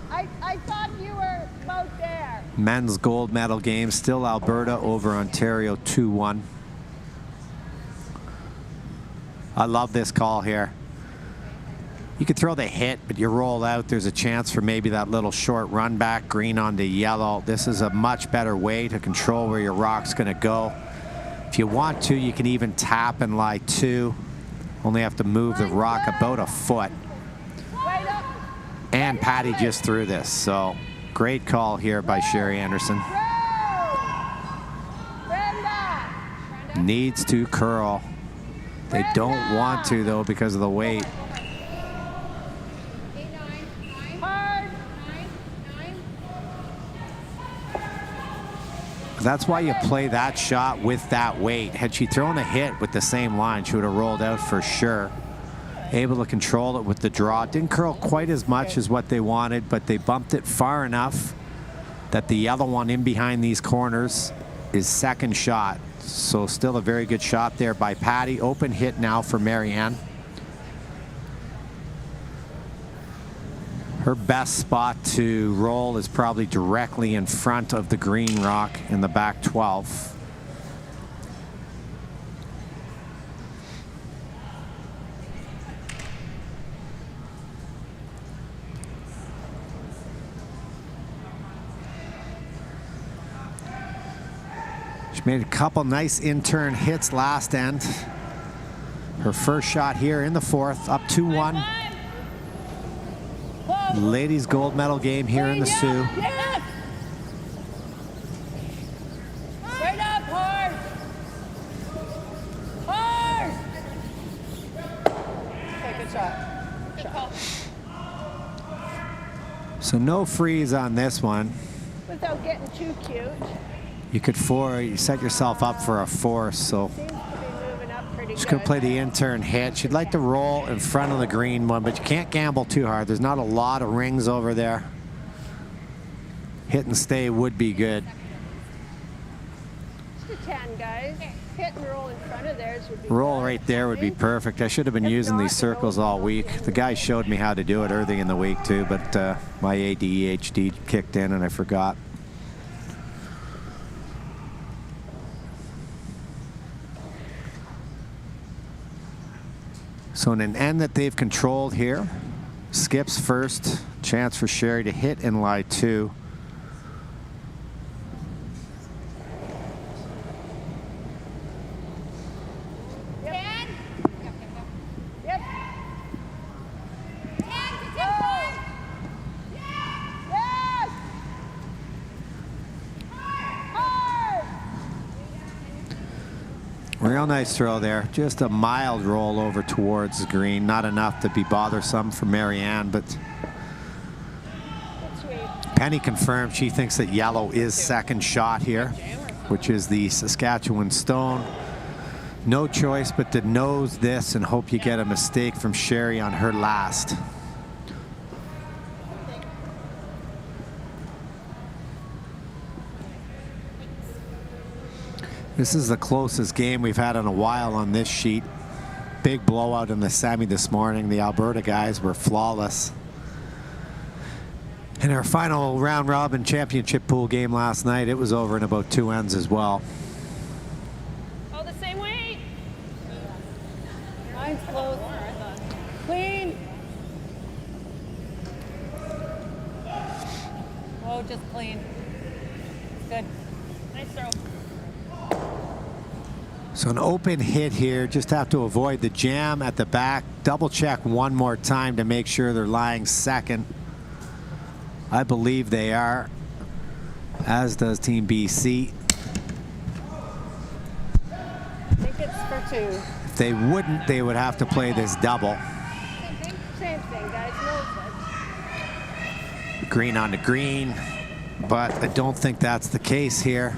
I thought you were about there. Men's gold medal game, still Alberta over Ontario 2-1. I love this call here. You could throw the hit, but you roll out. There's a chance for maybe that little short run back, green onto yellow. This is a much better way to control where your rock's going to go. If you want to, you can even tap and lie 2. Only have to move the rock about a foot. And Patty just threw this, so great call here by Sherry Anderson. Brenda. Needs to curl. They don't want to, though, because of the weight. Hard. That's why you play that shot with that weight. Had she thrown a hit with the same line, she would have rolled out for sure. Able to control it with the draw. Didn't curl quite as much as what they wanted, but they bumped it far enough that the yellow one in behind these corners is second shot. So still a very good shot there by Patty. Open hit now for Marianne. Her best spot to roll is probably directly in front of the green rock in the back 12. She made a couple nice in-turn hits last end. Her first shot here in the fourth, up 2-1. Ladies gold medal game here in the Sioux. Yes. Straight up, hard. Hard. Okay, good shot. Good call. So no freeze on this one. Without getting too cute. You could you set yourself up for a force, so Seems to be moving up pretty she's good. gonna play the in-turn hit. She'd like to roll in front of the green one, but you can't gamble too hard. There's not a lot of rings over there. Hit and stay would be good. Just a 10, guys. Hit and roll in front of theirs would be Roll good. right there would be perfect. I should have been using these circles all week. The guy showed me how to do it early in the week too, but my ADHD kicked in and I forgot. So in an end that they've controlled here, skips first, chance for Sherry to hit and lie 2. Yep. Yep. Yes! Hard! Real nice throw there. Just a mild roll over towards the green. Not enough to be bothersome for Marianne, but Good sweep. Penny confirmed she thinks that yellow is second shot here, which is the Saskatchewan stone. No choice but to nose this and hope you get a mistake from Sherry on her last. This is the closest game we've had in a while on this sheet. Big blowout in the semi this morning. The Alberta guys were flawless. In our final round robin championship pool game last night, it was over in about 2 ends as well. Oh, the same way? throw, just clean. Good. Nice throw. So an open hit here, just have to avoid the jam at the back. Double check one more time to make sure they're lying second. I believe they are, as does Team BC. I think it's for 2. If they wouldn't, they would have to play this double. Same thing, guys. No offense. Green on the green, but I don't think that's the case here.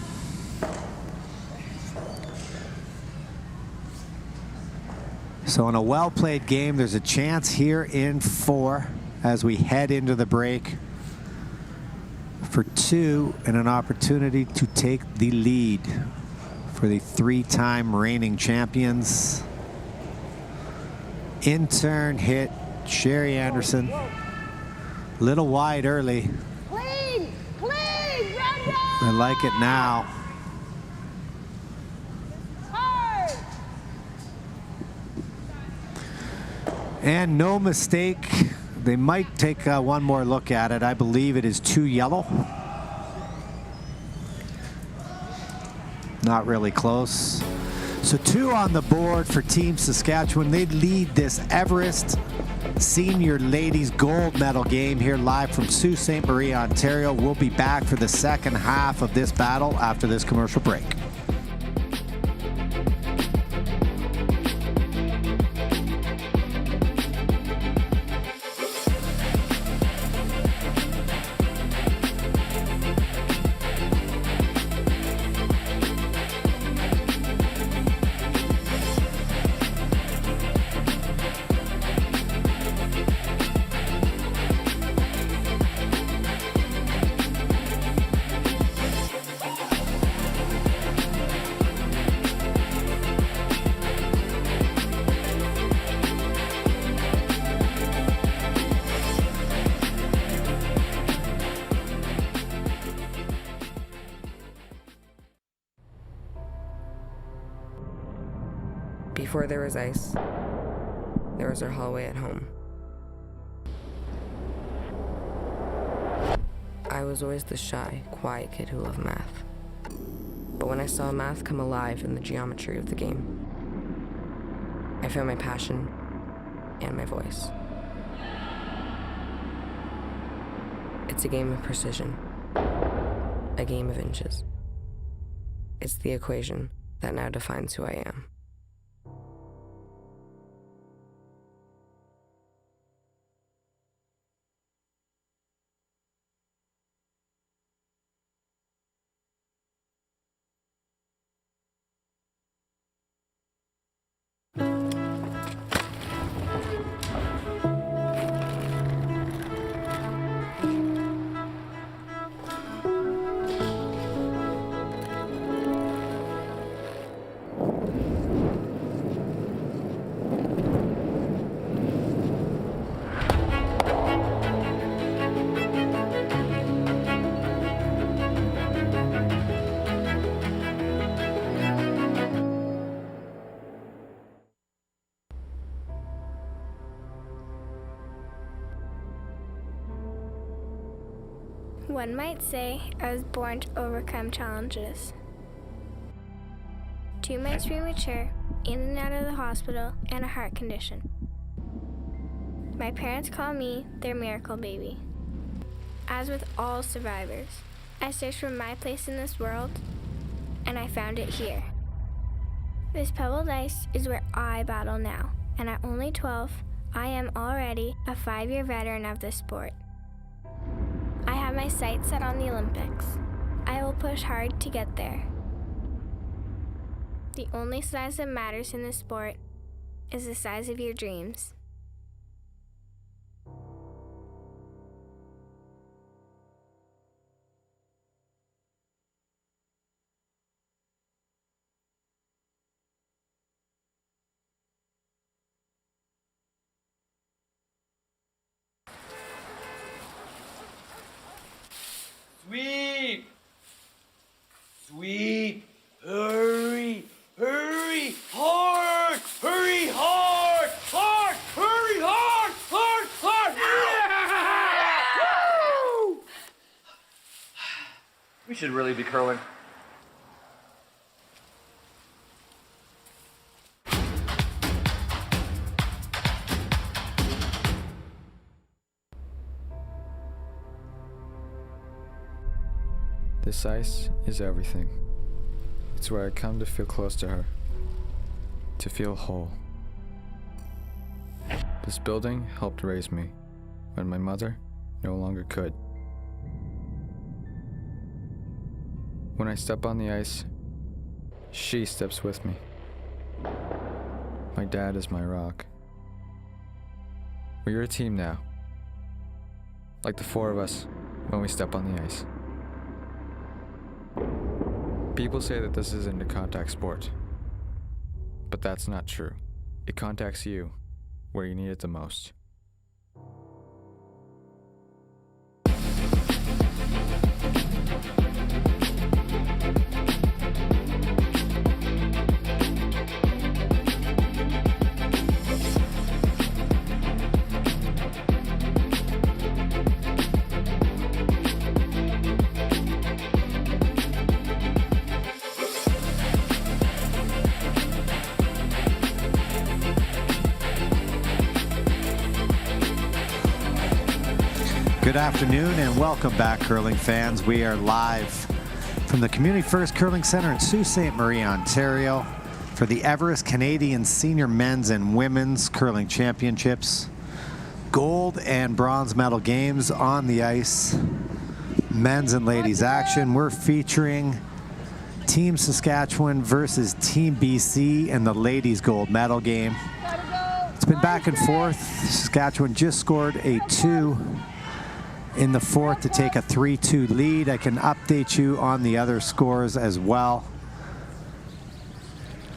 So in a well-played game, there's a chance here in 4 as we head into the break for 2 and an opportunity to take the lead for the 3-time reigning champions. In turn hit Sherry Anderson. Little wide early. Clean! Clean! Brenda! I like it now. Hard! And no mistake, they might take one more look at it. I believe it is 2 yellow. Not really close. So 2 on the board for Team Saskatchewan. They lead this Everest Senior Ladies Gold Medal game here live from Sault Ste. Marie, Ontario. We'll be back for the second half of this battle after this commercial break. Before there was ice, there was our hallway at home. I was always the shy, quiet kid who loved math. But when I saw math come alive in the geometry of the game, I found my passion and my voice. It's a game of precision, a game of inches. It's the equation that now defines who I am. One might say I was born to overcome challenges. 2 months premature, in and out of the hospital, and a heart condition. My parents call me their miracle baby. As with all survivors, I searched for my place in this world, and I found it here. This pebbled ice is where I battle now, and at only 12, I am already a 5-year veteran of this sport. I have my sights set on the Olympics. I will push hard to get there. The only size that matters in this sport is the size of your dreams. Sweep! Sweep! Hurry! Hurry! Hard! Hurry hard! Hard! Hurry hard! Hard! Hard! Yeah! Woo! We should really be curling. This ice is everything. It's where I come to feel close to her, to feel whole. This building helped raise me when my mother no longer could. When I step on the ice, she steps with me. My dad is my rock. We're a team now, like the four of us when we step on the ice. People say that this isn't a contact sport, but that's not true. It contacts you where you need it the most. Good afternoon and welcome back, curling fans. We are live from the Community First Curling Center in Sault Ste. Marie, Ontario for the Everest Canadian Senior Men's and Women's Curling Championships. Gold and bronze medal games on the ice. Men's and ladies action. We're featuring Team Saskatchewan versus Team BC in the ladies gold medal game. It's been back and forth. Saskatchewan just scored a 2 in the fourth to take a 3-2 lead. I can update you on the other scores as well.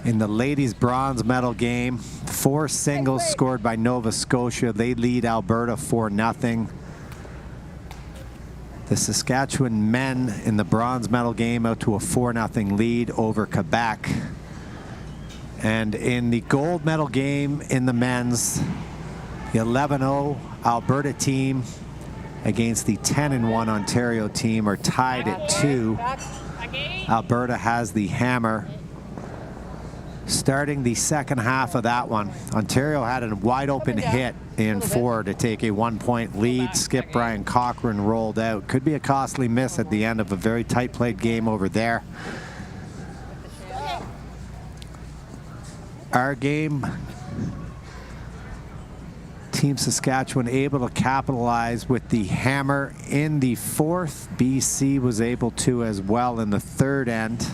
In the ladies bronze medal game, 4 singles scored by Nova Scotia. They lead Alberta 4-0. The Saskatchewan men in the bronze medal game out to a 4-0 lead over Quebec. And in the gold medal game in the men's, the 11-0 Alberta team against the 10-1 Ontario team are tied at 2. Alberta has the hammer. Starting the second half of that one, Ontario had a wide open hit in 4 to take a 1-point lead. Skip Brian Cochran rolled out. Could be a costly miss at the end of a very tight played game over there. Our game, Team Saskatchewan able to capitalize with the hammer in the fourth. BC was able to as well in the third end.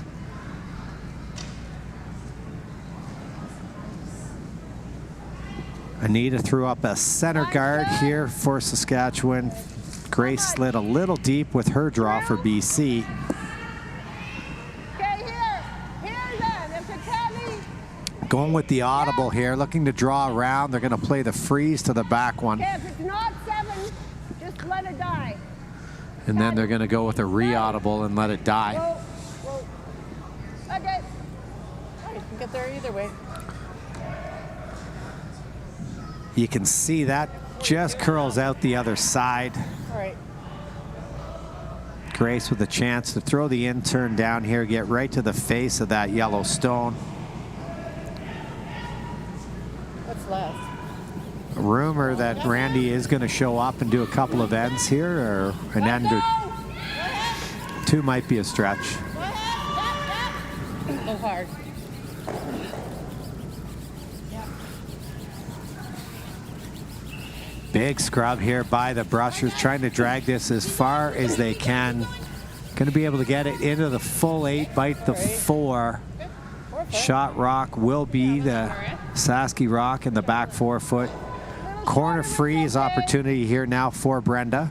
Anita threw up a center guard here for Saskatchewan. Grace slid a little deep with her draw for BC. Going with the audible here, looking to draw around. They're going to play the freeze to the back one. Okay, if it's not 7, just let it die. And then they're going to go with a re-audible and let it die. Whoa. Okay. Oh, you can get there either way. You can see that just curls out the other side. All right. Grace with a chance to throw the intern down here, get right to the face of that yellow stone. What's left? A rumor that Randy is going to show up and do a couple of ends here, or an end or 2 might be a stretch. Go hard. Big scrub here by the Brushers, trying to drag this as far as they can. Going to be able to get it into the full 8, bite the 4. Shot rock will be the Sasky rock in the back 4-foot. Corner freeze opportunity here now for Brenda.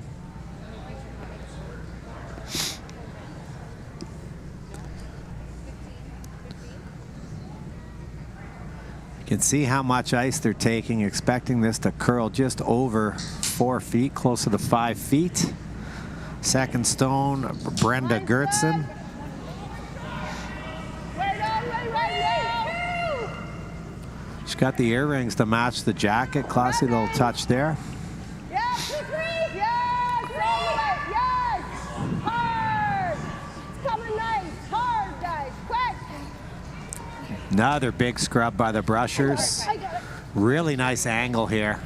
You can see how much ice they're taking, expecting this to curl just over 4 feet, closer to 5 feet. Second stone, Brenda Gertzen. She's got the earrings to match the jacket. Classy little touch there. Yes, yes, hard. Another big scrub by the brushers. I got it. Really nice angle here.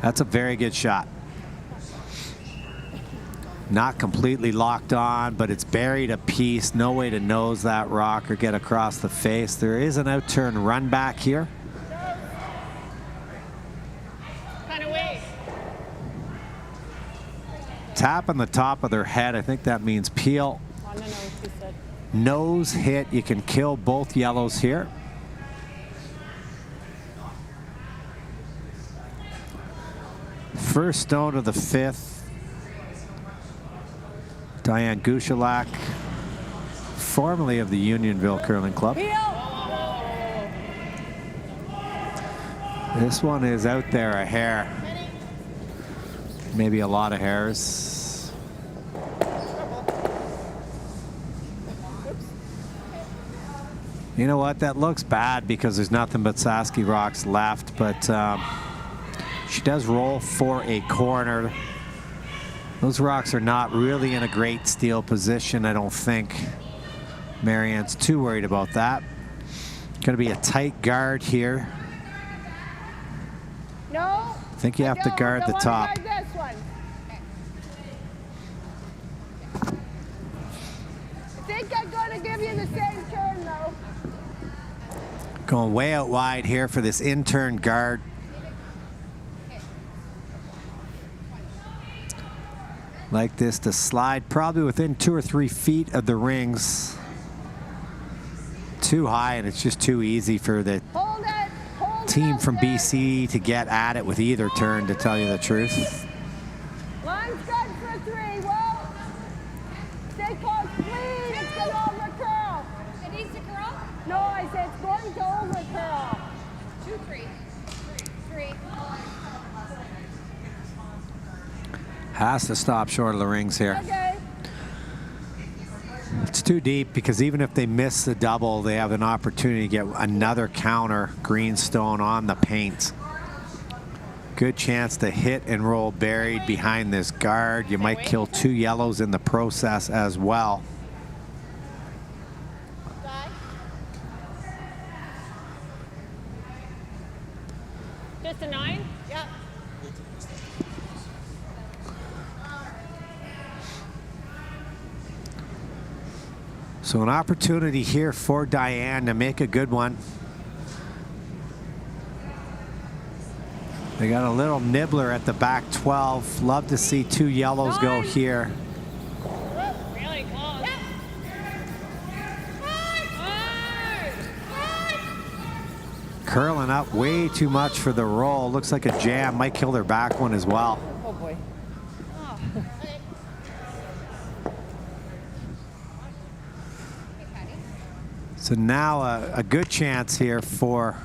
That's a very good shot. Not completely locked on, but it's buried a piece. No way to nose that rock or get across the face. There is an out-turn run back here. Kind of wait. Tap on the top of their head. I think that means peel. On the nose, he said. Nose hit. You can kill both yellows here. First stone of the 5th. Diane Gushalak, formerly of the Unionville Curling Club. This one is out there a hair. Maybe a lot of hairs. You know what? That looks bad because there's nothing but Sasky rocks left, but she does roll for a corner. Those rocks are not really in a great steel position, I don't think. Marianne's too worried about that. Going to be a tight guard here. No. I think you have to guard the top. Guard this one. I think I'm going to give you the same turn, though. Going way out wide here for this in-turn guard. Like this to slide probably within 2 or 3 feet of the rings. Too high, and it's just too easy for the team from BC to get at it with either turn, to tell you the truth. Line's good for 3. Well, stay close, please. It's going to over curl. It needs to curl? No, I said it's going to over curl. 2, 3. 3. Has to stop short of the rings here. Okay. It's too deep because even if they miss the double, they have an opportunity to get another counter green stone on the paint. Good chance to hit and roll buried behind this guard. You might kill 2 yellows in the process as well. Just a 9? Yep. So an opportunity here for Diane to make a good one. They got a little nibbler at the back 12. Love to see 2 yellows go here. Really close. Yep. Curling up way too much for the roll. Looks like a jam. Might kill their back one as well. Oh boy. Oh. So now a good chance here for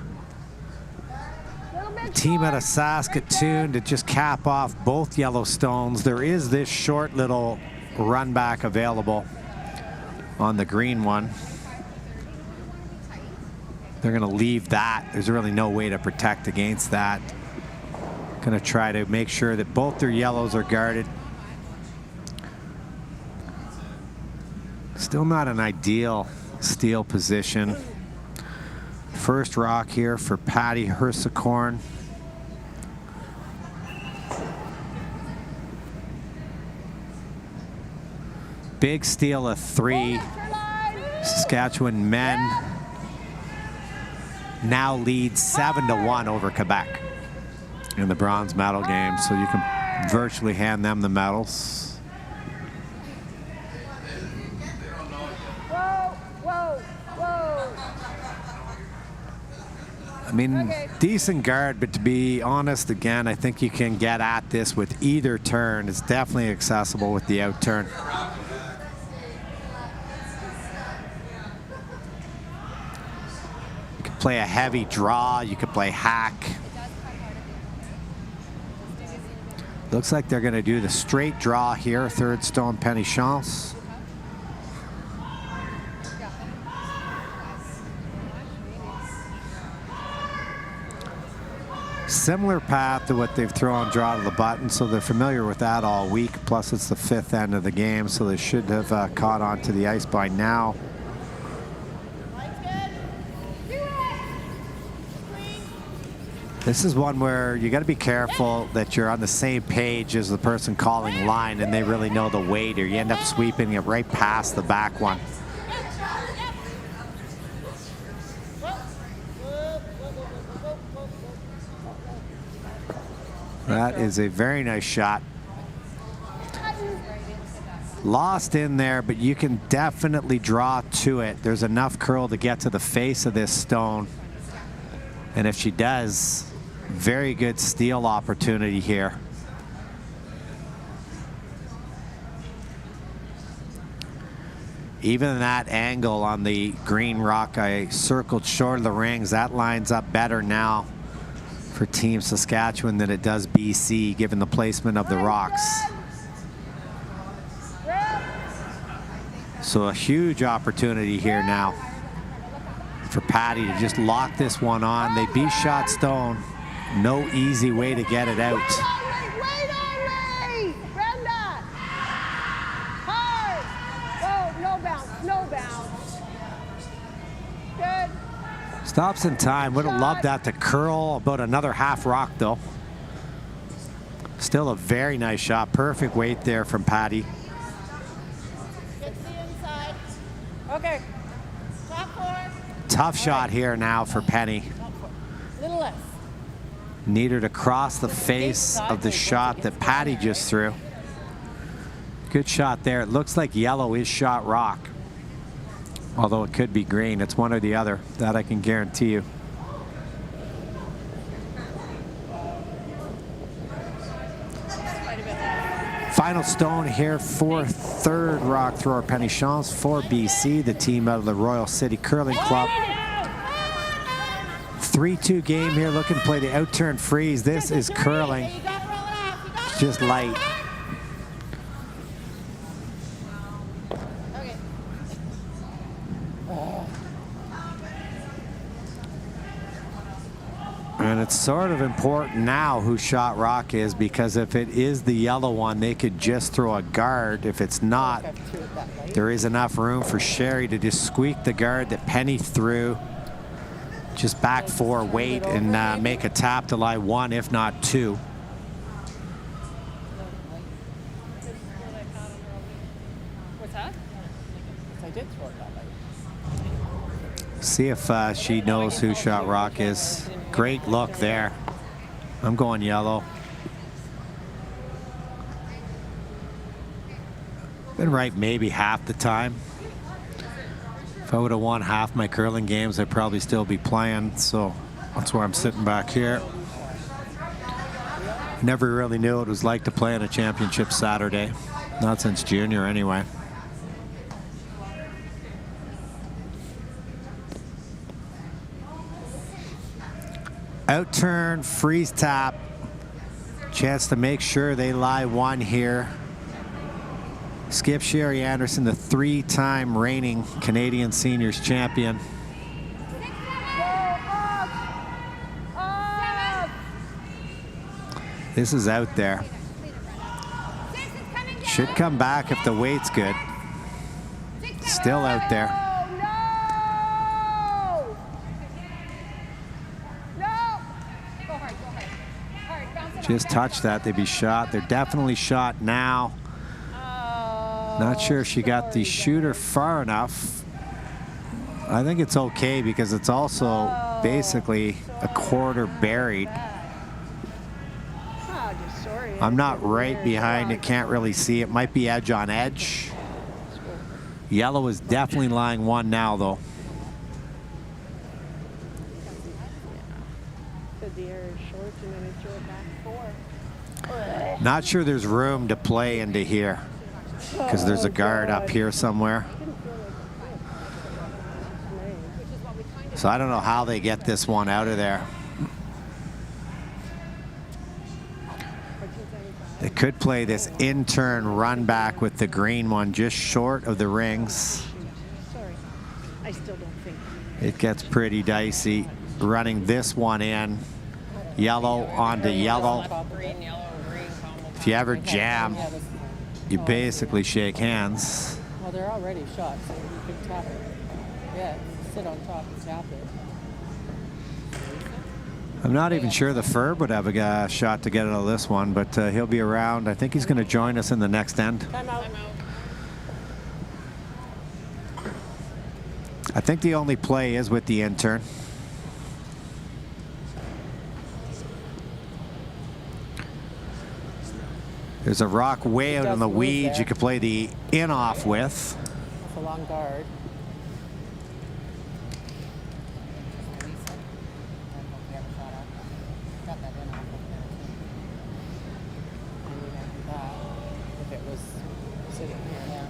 the team out of Saskatoon to just cap off both yellow stones. There is this short little run back available on the green one. They're going to leave that. There's really no way to protect against that. Going to try to make sure that both their yellows are guarded. Still not an ideal steel position. First rock here for Patty Hersicorn. Big steal of 3. Saskatchewan men now lead 7-1 over Quebec in the bronze medal game, so you can virtually hand them the medals. I mean, decent guard, but to be honest, again, I think you can get at this with either turn. It's definitely accessible with the out turn. You could play a heavy draw. You could play hack. Looks like they're going to do the straight draw here. 3rd stone, penny chance. Similar path to what they've thrown draw to the button, so they're familiar with that all week. Plus, it's the 5th end of the game, so they should have caught on to the ice by now. This is one where you got to be careful that you're on the same page as the person calling line and they really know the weight, or you end up sweeping it right past the back one. That is a very nice shot. Lost in there, but you can definitely draw to it. There's enough curl to get to the face of this stone. And if she does, very good steal opportunity here. Even that angle on the green rock I circled short of the rings, that lines up better now for Team Saskatchewan than it does BC, given the placement of the rocks. So a huge opportunity here now for Patty to just lock this one on. They beat shot stone. No easy way to get it out. Wait on me! Brenda! Hard! Oh, no bounce, no bounce. Good. Stops in time. Would have loved that to curl about another half rock, though. Still a very nice shot. Perfect weight there from Patty. Get to the inside. Okay. Top four. Tough shot here now for Penny. Little less. Need her to cross the face of the shot that Patty just threw. Good shot there. It looks like yellow is shot rock, although it could be green. It's one or the other. That I can guarantee you. Final stone here for third rock thrower Penny Chance for BC, the team out of the Royal City Curling Club. 3-2 game here, looking to play the out-turn freeze. This is curling. Just light. And it's sort of important now who shot rock is, because if it is the yellow one, they could just throw a guard. If it's not, there is enough room for Sherry to just squeak the guard that Penny threw. Just back four, wait, and make a tap to lie one, if not two. What's that? I did throw it that way. See if she knows who shot rock is. Great look there. I'm going yellow. Been right maybe half the time. If I would have won half my curling games, I'd probably still be playing, so that's where I'm sitting back here. Never really knew what it was like to play in a championship Saturday. Not since junior, anyway. Out turn, freeze tap. Chance to make sure they lie one here. Skip Sherry Anderson, the three-time reigning Canadian Seniors champion. This is out there. Should come back if the weight's good. Still out there. Just touch that, they'd be shot. They're definitely shot now. Not sure if she got the shooter far enough. I think it's okay because it's also basically a quarter buried. I'm not right behind it, can't really see. It might be edge on edge. Yellow is definitely lying one now, though. Not sure there's room to play into here because there's a guard up here somewhere. So I don't know how they get this one out of there. They could play this in-turn run back with the green one just short of the rings. It gets pretty dicey running this one in. Yellow onto yellow. If you ever jam, you basically shake hands. Well, they're already shot, so you can tap it. Yeah, sit on top and tap it. I'm not even sure the Ferb would have a shot to get out of this one, but he'll be around. I think he's going to join us in the next end. Time out. I think the only play is with the intern. There's a rock way out in the weeds you could play the in-off with. That's a long guard. If it was sitting here,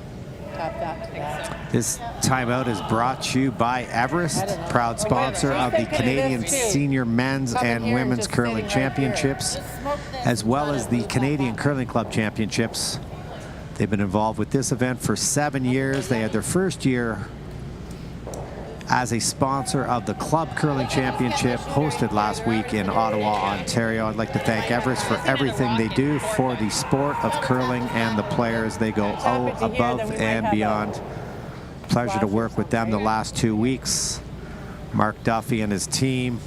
tap that to that. This timeout is brought to you by Everest, proud sponsor of the Canadian Senior Men's and Women's Curling Championships, as well as the Canadian Curling Club Championships. They've been involved with this event for 7 years. They had their first year as a sponsor of the Club Curling Championship hosted last week in Ottawa, Ontario. I'd like to thank Everest for everything they do for the sport of curling and the players. They go above and beyond. Pleasure to work with them the last 2 weeks. Mark Duffy and his team.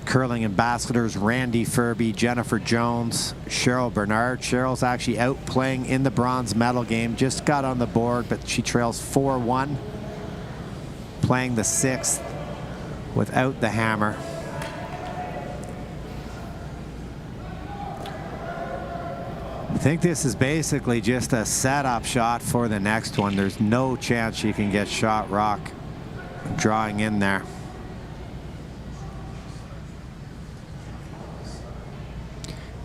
Curling ambassadors Randy Furby, Jennifer Jones, Cheryl Bernard. Cheryl's actually out playing in the bronze medal game. Just got on the board, but she trails 4-1. Playing the 6th without the hammer. I think this is basically just a setup shot for the next one. There's no chance she can get shot rock drawing in there.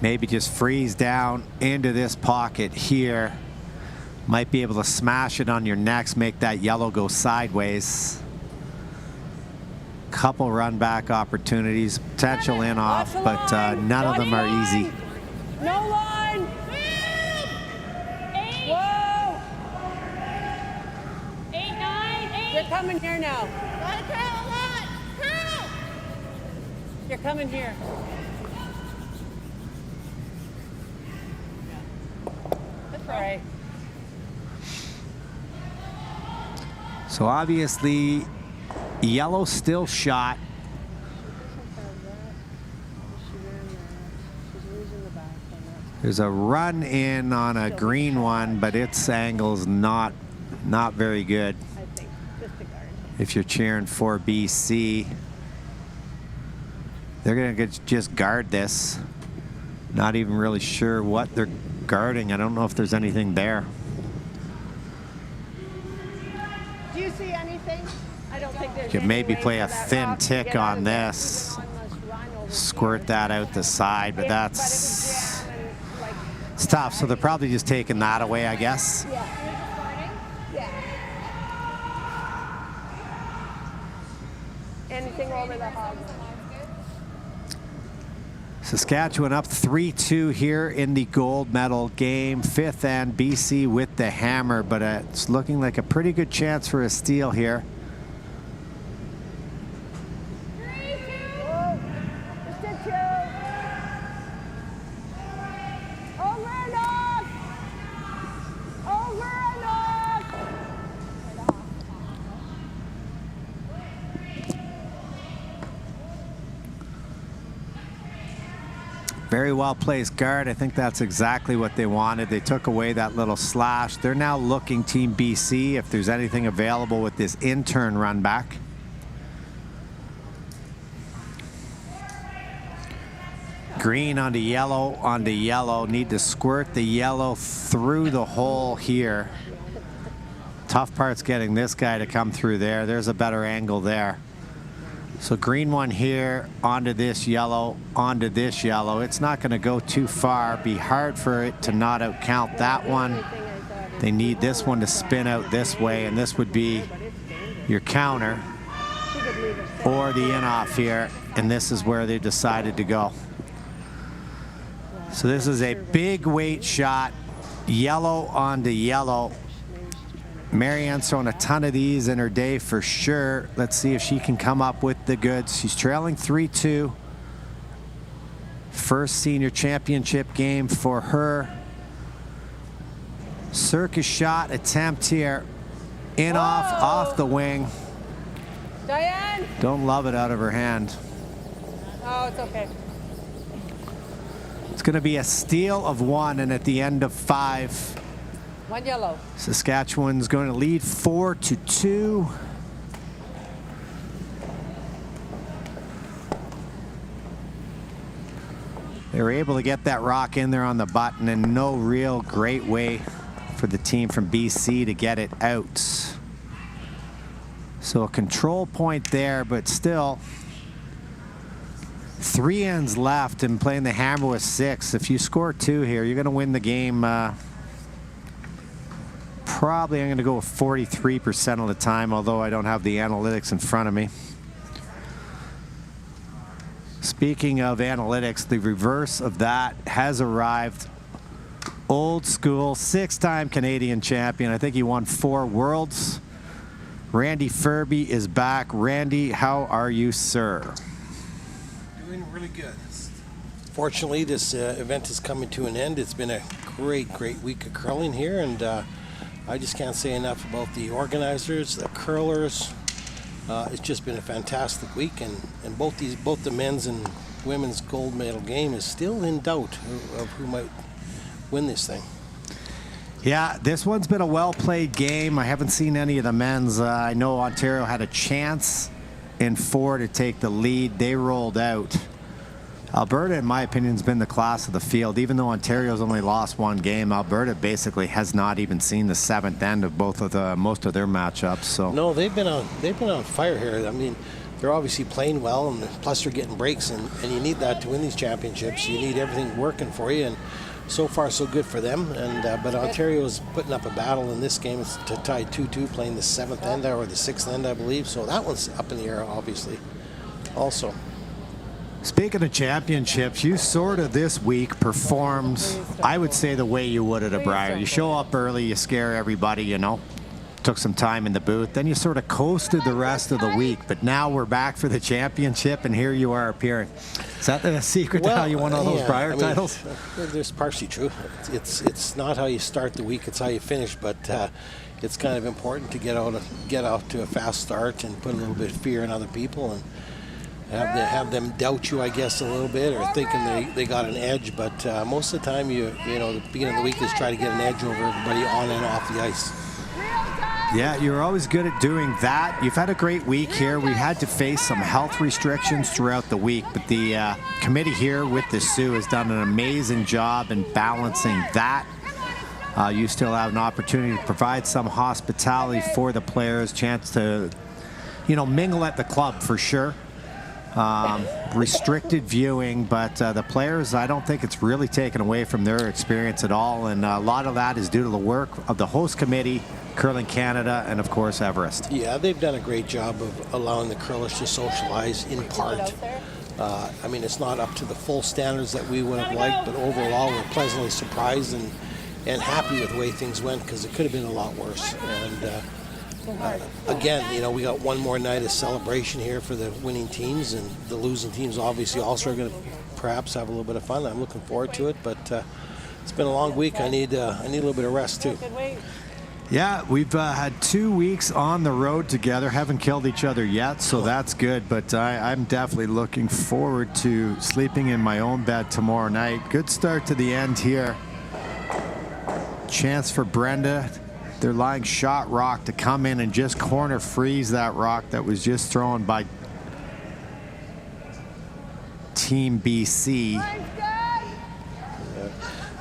Maybe just freeze down into this pocket here. Might be able to smash it on your necks, make that yellow go sideways. Couple run back opportunities, potential in off, but none of them are easy. No line. Whoa. 8, 9, 8. They're coming here now. Let it curl a lot. Curl. You're coming here. That's right. So obviously, yellow still shot. There's a run in on a green one, but its angle's not very good. If you're cheering for BC, they're gonna just guard this. Not even really sure what they're guarding. I don't know if there's anything there. Do you see anything? I don't think there's Could maybe any play way a for that thin rock to tick get out on of there. this. One must run over Squirt here. that out the side, but Yeah, that's but it would jam and, like, it's tough. So they're probably just taking that away, I guess. yeah. Anything over the hog. Saskatchewan up 3-2 here in the gold medal game. 5th and BC with the hammer, but it's looking like a pretty good chance for a steal here. 3, 2. Just a 2. Over and off. Over and off. Very well placed guard. I think that's exactly what they wanted. They took away that little slash. They're now looking, Team BC, if there's anything available with this intern run back. Green onto yellow. Need to squirt the yellow through the hole here. Tough part's getting this guy to come through there. There's a better angle there. So green one here, onto this yellow, onto this yellow. It's not going to go too far. Be hard for it to not out count that one. They need this one to spin out this way, and this would be your counter or the in-off here, and this is where they decided to go. So this is a big weight shot, yellow onto yellow. Marianne's thrown a ton of these in her day for sure. Let's see if she can come up with the goods. She's trailing 3-2. First senior championship game for her. Circus shot attempt here. In off the wing. Diane. Don't love it out of her hand. Oh, it's okay. It's going to be a steal of 1, and at the end of 5, 1 yellow. Saskatchewan's going to lead 4-2. They were able to get that rock in there on the button, and no real great way for the team from BC to get it out. So a control point there, but still 3 ends left and playing the hammer with 6. If you score 2 here, you're going to win the game. Probably I'm going to go with 43% of the time, although I don't have the analytics in front of me. Speaking of analytics, the reverse of that has arrived. Old school, 6-time Canadian champion. I think he won 4 Worlds. Randy Furby is back. Randy, how are you, sir? Doing really good. Fortunately, this event is coming to an end. It's been a great week of curling here, and I just can't say enough about the organizers, the curlers. It's just been a fantastic week, and both the men's and women's gold medal game is still in doubt of who might win this thing. Yeah, this one's been a well-played game. I haven't seen any of the men's. I know Ontario had a chance in 4 to take the lead. They rolled out. Alberta, in my opinion, has been the class of the field. Even though Ontario's only lost 1 game, Alberta basically has not even seen the 7th end of most of their matchups. So no, they've been on fire here. I mean, they're obviously playing well, and plus they're getting breaks, and you need that to win these championships. You need everything working for you, and so far so good for them. And but Ontario is putting up a battle in this game. It's to tie 2-2, playing the 7th end or the 6th end, I believe. So that one's up in the air, obviously. Also. Speaking of championships, you sort of this week performed, I would say, the way you would at a Brier. You show up early, you scare everybody, you know. Took some time in the booth. Then you sort of coasted the rest of the week. But now we're back for the championship, and here you are appearing. Is that the secret to how you won all those Brier titles? There's partially true. It's not how you start the week, it's how you finish. But it's kind of important to get out to a fast start and put a little bit of fear in other people, and have them doubt you, I guess, a little bit, or thinking they got an edge. But most of the time, you know, the beginning of the week is try to get an edge over everybody on and off the ice. Yeah, you're always good at doing that. You've had a great week here. We had to face some health restrictions throughout the week, but the committee here with the Sioux has done an amazing job in balancing that. You still have an opportunity to provide some hospitality for the players, chance to, you know, mingle at the club for sure. Restricted viewing, but the players, I don't think it's really taken away from their experience at all, and a lot of that is due to the work of the host committee, Curling Canada, and of course Everest. Yeah, they've done a great job of allowing the curlers to socialize in part. I mean, it's not up to the full standards that we would have liked, but overall we're pleasantly surprised and happy with the way things went, because it could have been a lot worse. And again, you know, we got one more night of celebration here for the winning teams, and the losing teams obviously also are going to perhaps have a little bit of fun. I'm looking forward to it, but it's been a long week. I need a little bit of rest too. Yeah, we've had 2 weeks on the road together, haven't killed each other yet, so that's good, but I'm definitely looking forward to sleeping in my own bed tomorrow night. Good start to the end here. Chance for Brenda, their lying shot rock, to come in and just corner freeze that rock that was just thrown by Team BC.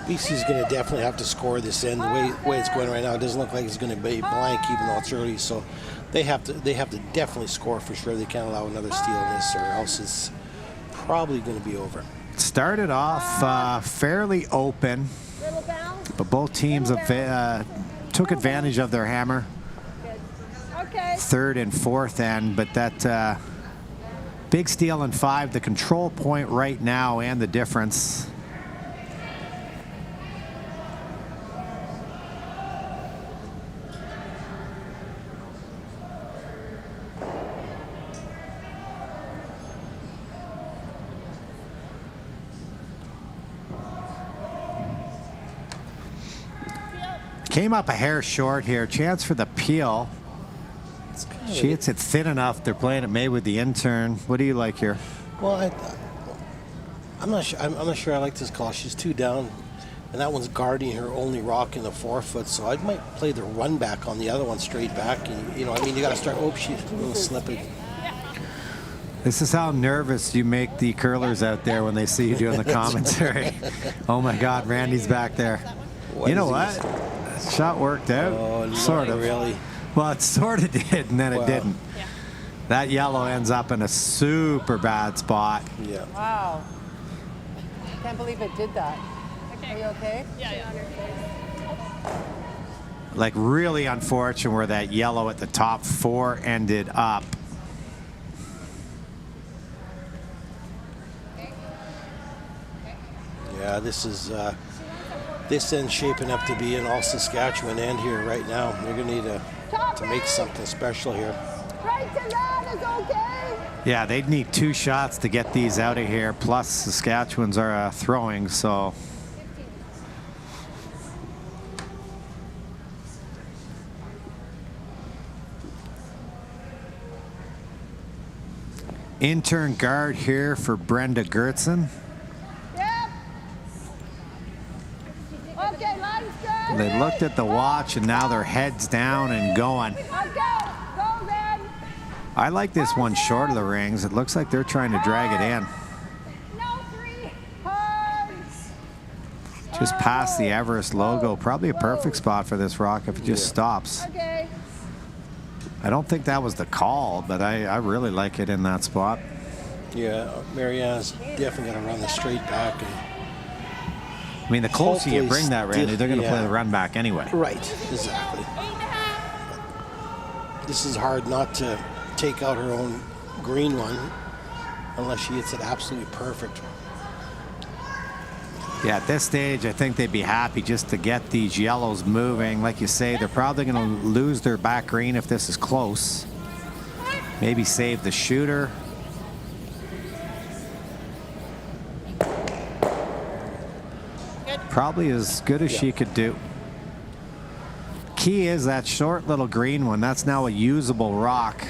BC's going to definitely have to score this end. The way it's going right now, it doesn't look like it's going to be blank, even though it's early. So they have to definitely score for sure. They can't allow another steal in this, or else it's probably going to be over. Started off fairly open, but both teams took advantage of their hammer. Third and fourth end, but that big steal in 5, the control point right now, and the difference. Came up a hair short here. Chance for the peel. She hits it thin enough. They're playing it May with the intern. What do you like here? Well, I'm not sure. I'm not sure I like this call. She's 2 down, and that one's guarding her only rock in the 4-foot. So I might play the run back on the other one straight back. And, you know, I mean, you got to start. Oh, she's a little slippy. This is how nervous you make the curlers out there when they see you doing the commentary. Oh my God, Randy's back there. You know what? That shot worked out. Oh, sort of. Really? Well, it sort of did, and then it didn't. Yeah. That yellow ends up in a super bad spot. Yeah. Wow. Can't believe it did that. Okay. Are you okay? Yeah. Like really unfortunate where that yellow at the top 4 ended up. Yeah, this is this end's shaping up to be an all Saskatchewan end here right now. They're going to need to make something special here. Right to that is okay. Yeah, they'd need 2 shots to get these out of here. Plus, Saskatchewan's are throwing, so. Intern guard here for Brenda Gertzen. Yep. Okay, line's good. They looked at the watch and now their heads down and going. Okay, go then. I like this one short of the rings. It looks like they're trying to drag it in. No 3 hugs. Just past the Everest logo. Probably a perfect spot for this rock if it just stops. Okay. I don't think that was the call, but I really like it in that spot. Yeah, Marianne's definitely going to run the straight back. And I mean, the closer you hopefully bring that, Randy, they're going to play yeah. the run back anyway. Right, exactly. This is hard not to take out her own green one unless she hits it absolutely perfect. Yeah, at this stage, I think they'd be happy just to get these yellows moving. Like you say, they're probably going to lose their back green if this is close. Maybe save the shooter. Probably as good as she could do. Key is that short little green one. That's now a usable rock.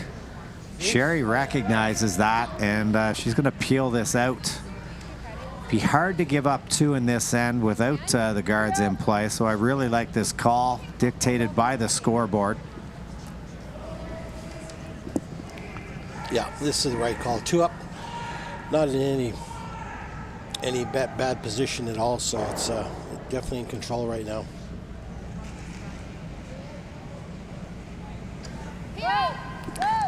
Sherry recognizes that, and she's going to peel this out. Be hard to give up 2 in this end without the guards in play, so I really like this call dictated by the scoreboard. Yeah, this is the right call. 2 up, not in any bad position at all, so it's definitely in control right now.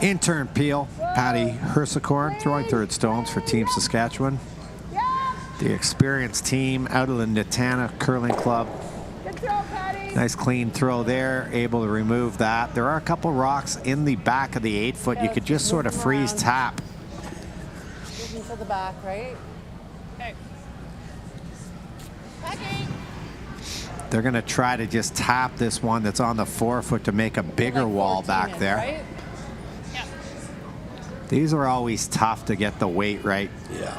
Intern Peel, Patty Hersicorn throwing third stones for Team Saskatchewan. The experienced team out of the Natana Curling Club. Good throw, Patty. Nice clean throw there, able to remove that. There are a couple rocks in the back of the 8-foot. You could just sort of freeze tap. Moving to the back, right? Okay. They're going to try to just tap this one that's on the 4-foot to make a bigger wall back there. Right? Yeah. These are always tough to get the weight right. Yeah.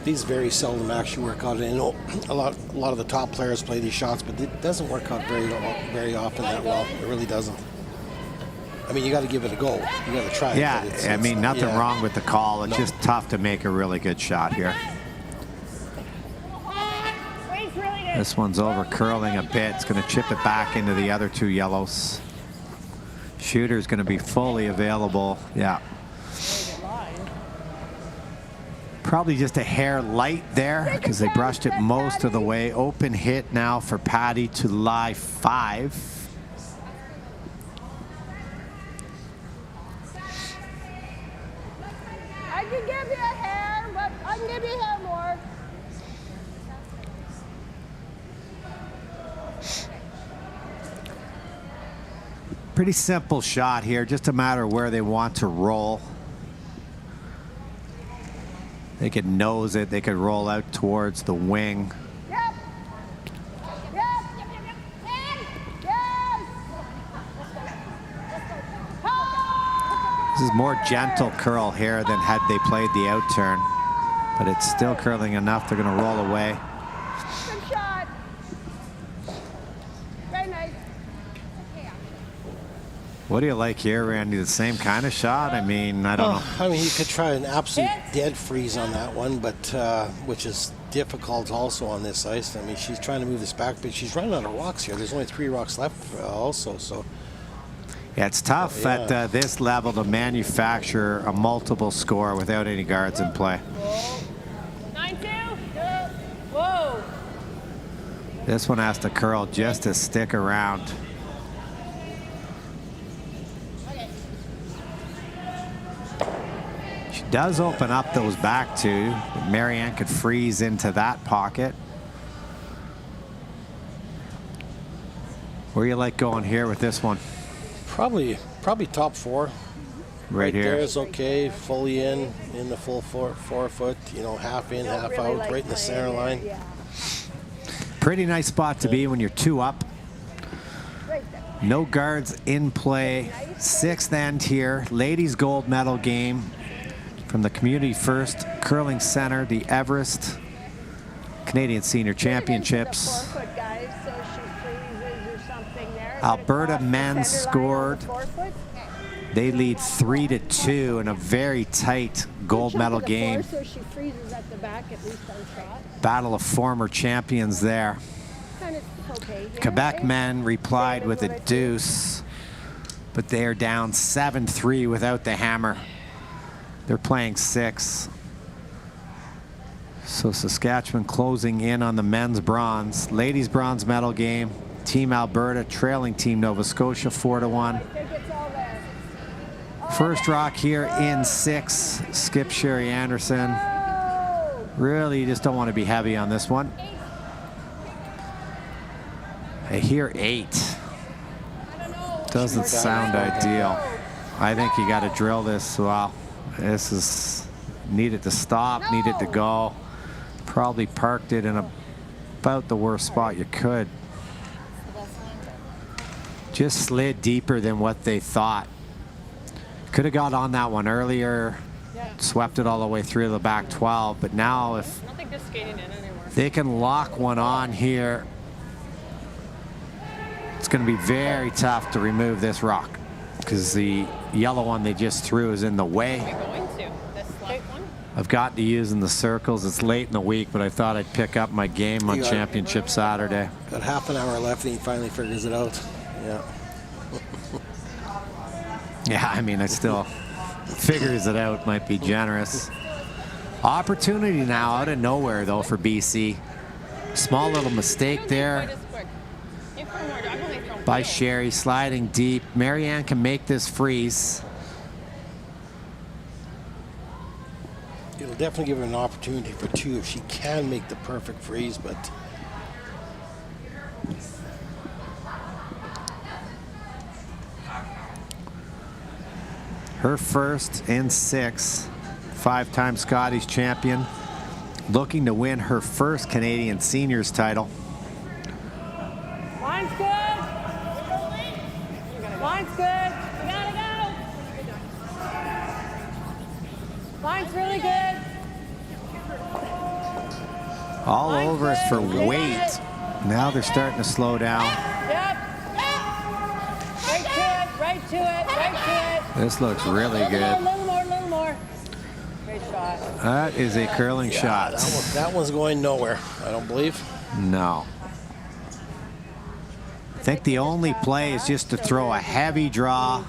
These very seldom actually work out. I know a lot of the top players play these shots, but it doesn't work out very often that well. It really doesn't. I mean, you got to give it a go. You got to try it. Yeah, I mean, nothing wrong with the call. It's just tough to make a really good shot here. This one's over curling a bit. It's going to chip it back into the other 2 yellows. Shooter's going to be fully available. Yeah. Probably just a hair light there because they brushed it most of the way. Open hit now for Patty to lie 5. I can give you a hair, but I can give you a hair more. Pretty simple shot here, just a matter of where they want to roll. They could nose it, they could roll out towards the wing. Yep. Yep. Yes. This is more gentle curl here than had they played the out turn, but it's still curling enough. They're going to roll away. Good shot. Very nice. What do you like here, Randy? The same kind of shot? I mean, I don't know. I mean, you could try an absolute dead freeze on that one, but which is difficult also on this ice. I mean, she's trying to move this back, but she's running out of rocks here. There's only 3 rocks left also, so. Yeah, it's tough at this level to manufacture a multiple score without any guards in play. 9-2. Whoa. This one has to curl just to stick around. She does open up those back two, but Marianne could freeze into that pocket. Where you like going here with this one? Probably top 4. Right here. There is okay, fully in the full 4 foot, you know, half in, half out, right in the center line. Pretty nice spot to be when you're 2 up. No guards in play. 6th end here. Ladies gold medal game from the Community First Curling Center, the Everest Canadian Senior Championships. Alberta men scored. They lead 3-2 in a very tight gold medal game. Battle of former champions there. Quebec men replied with a deuce, but they are down 7-3 without the hammer. They're playing 6. So Saskatchewan closing in on the men's bronze. Ladies bronze medal game. Team Alberta trailing Team Nova Scotia 4-1. First rock here in 6. Skip Sherry Anderson. Really, you just don't want to be heavy on this one. I hear 8. Doesn't sound ideal. I think you got to drill this. Well, this is needed to stop, needed to go. Probably parked it in about the worst spot you could. Just slid deeper than what they thought. Could have got on that one earlier, swept it all the way through the back 12, but now if they can lock one on here, it's going to be very tough to remove this rock because the yellow one they just threw is in the way. I've got to use in the circles. It's late in the week, but I thought I'd pick up my game on Championship Saturday. Got half an hour left and he finally figures it out. Yeah. Yeah, I mean, I still figures it out, might be generous. Opportunity now out of nowhere, though, for BC. Small little mistake there by Sherry, sliding deep. Marianne can make this freeze. It'll definitely give her an opportunity for 2 if she can make the perfect freeze, but her first in 6, 5-time Scotties champion, looking to win her first Canadian seniors title. Line's good. Line's good. We gotta go. Line's really good. All over us for weight. Now they're starting to slow down. Yep. Right to it, right to it, right to it. This looks really good. A little more. Great shot. That is a curling shot. that one's going nowhere, I don't believe. No. I think the only play is just to throw a heavy draw.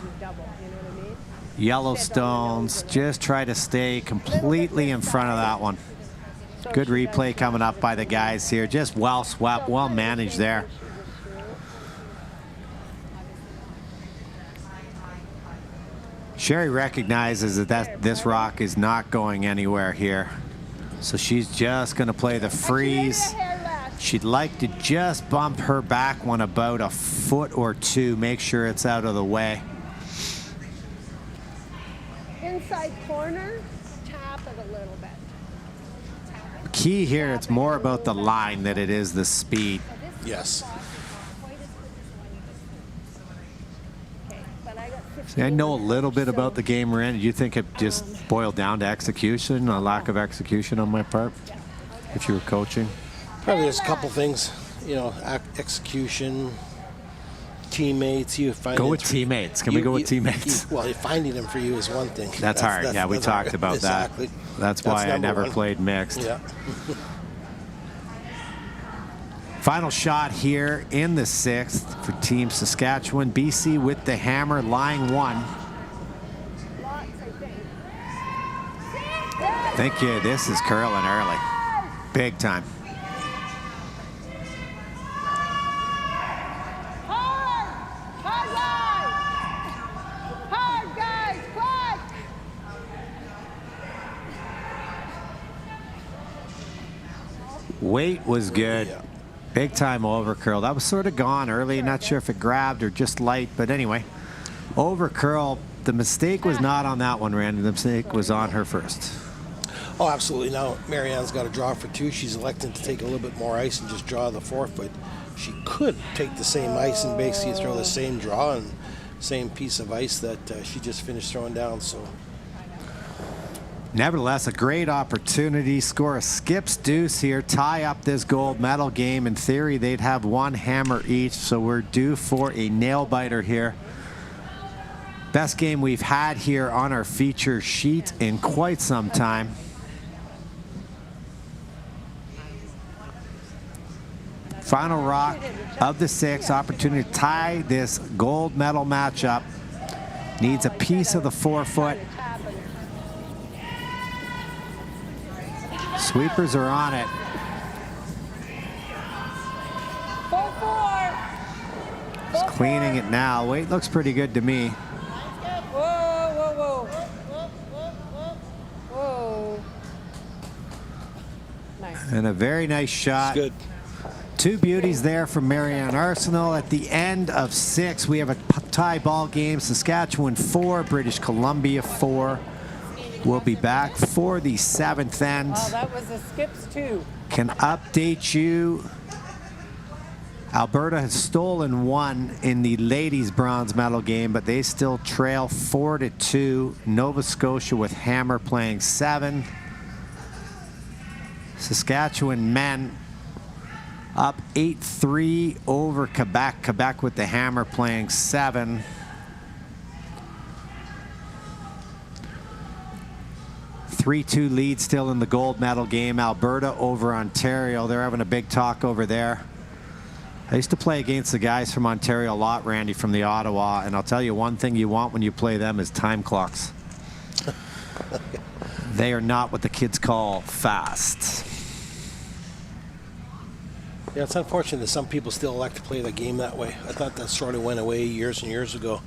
Yellowstones, just try to stay completely in front of that one. Good replay coming up by the guys here. Just well swept, well managed there. Sherry recognizes that this rock is not going anywhere here. So she's just going to play the freeze. She'd like to just bump her back one about a foot or 2, make sure it's out of the way. Inside corner, tap it a little bit. Key here, it's more about the line than it is the speed. Yes. See, I know a little bit about the game we're in. Do you think it just boiled down to execution, a lack of execution on my part, if you were coaching? Probably there's a couple things, you know, execution, teammates. You find Go with teammates. Can we go with teammates? Well, finding them for you is one thing. That's hard. Yeah, we talked about exactly. that. That's why I never played mixed. Yeah. Final shot here in the 6th for Team Saskatchewan. BC with the hammer, lying 1. Thank you. This is curling early. Big time. Hard, guys, quick! Weight was good. Yeah. Big time over curl. That was sort of gone early. Not sure if it grabbed or just light, but anyway, over curl. The mistake was not on that one, Randy. The mistake was on her first. Oh, absolutely. Now, Marianne's got a draw for 2. She's elected to take a little bit more ice and just draw the 4-foot. She could take the same ice and basically throw the same draw and same piece of ice that she just finished throwing down. So, nevertheless, a great opportunity. Score a skips deuce here. Tie up this gold medal game. In theory, they'd have 1 hammer each, so we're due for a nail biter here. Best game we've had here on our feature sheet in quite some time. Final rock of the 6. Opportunity to tie this gold medal matchup. Needs a piece of the 4-foot. Sweepers are on it. 4-4. Just cleaning it now. Weight looks pretty good to me. Whoa. Whoa. Nice. And a very nice shot. good. 2 beauties there from Marianne Arsenal. At the end of 6, we have a tie ball game. Saskatchewan 4, British Columbia 4. We'll be back for the 7th end. Oh, that was a skips too. Can update you. Alberta has stolen 1 in the ladies' bronze medal game, but they still trail 4-2. Nova Scotia with hammer playing 7. Saskatchewan men up 8-3 over Quebec. Quebec with the hammer playing 7. (3-2) lead still in the gold medal game. Alberta over Ontario. They're having a big talk over there. I used to play against the guys from Ontario a lot, Randy, from the Ottawa, and I'll tell you one thing you want when you play them is time clocks. They are not what the kids call fast. Yeah, it's unfortunate that some people still elect to play the game that way. I thought that sort of went away years and years ago.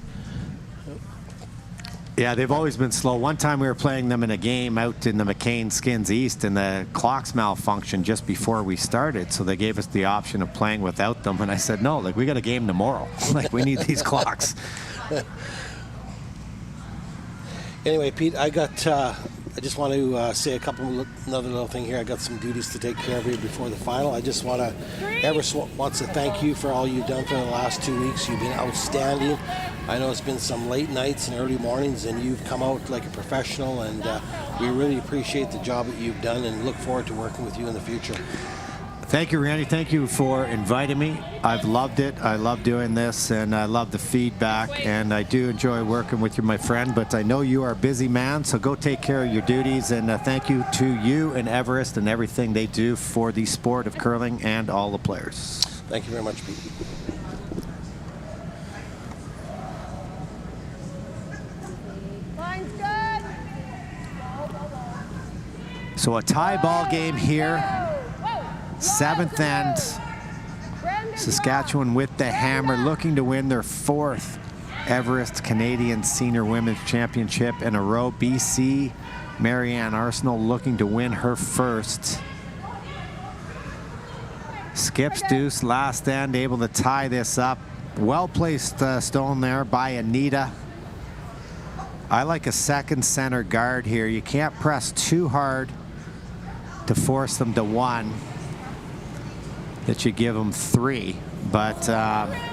Yeah, they've always been slow. One time we were playing them in a game out in the McCain Skins East, and the clocks malfunctioned just before we started, so they gave us the option of playing without them, and I said, no, like, we got a game tomorrow. Like, we need these clocks. Anyway, Pete, I just want to say another little thing here. I got some duties to take care of here before the final. I just want to, Everest wants to thank you for all you've done for the last 2 weeks. You've been outstanding. I know it's been some late nights and early mornings, and you've come out like a professional, and we really appreciate the job that you've done and look forward to working with you in the future. Thank you, Randy. Thank you for inviting me. I've loved it. I love doing this, and I love the feedback, and I do enjoy working with you, my friend, but I know you are a busy man, so go take care of your duties, and thank you to you and Everest and everything they do for the sport of curling and all the players. Thank you very much, Pete. Line's good. So a tie ball game here. 7th end. Saskatchewan with the hammer, looking to win their 4th Everest Canadian Senior Women's Championship in a row. BC, Marianne Arsenal looking to win her 1st. Skips deuce, last end, able to tie this up. Well-placed stone there by Anita. I like a second center guard here. You can't press too hard to force them to 1. That you give them 3, but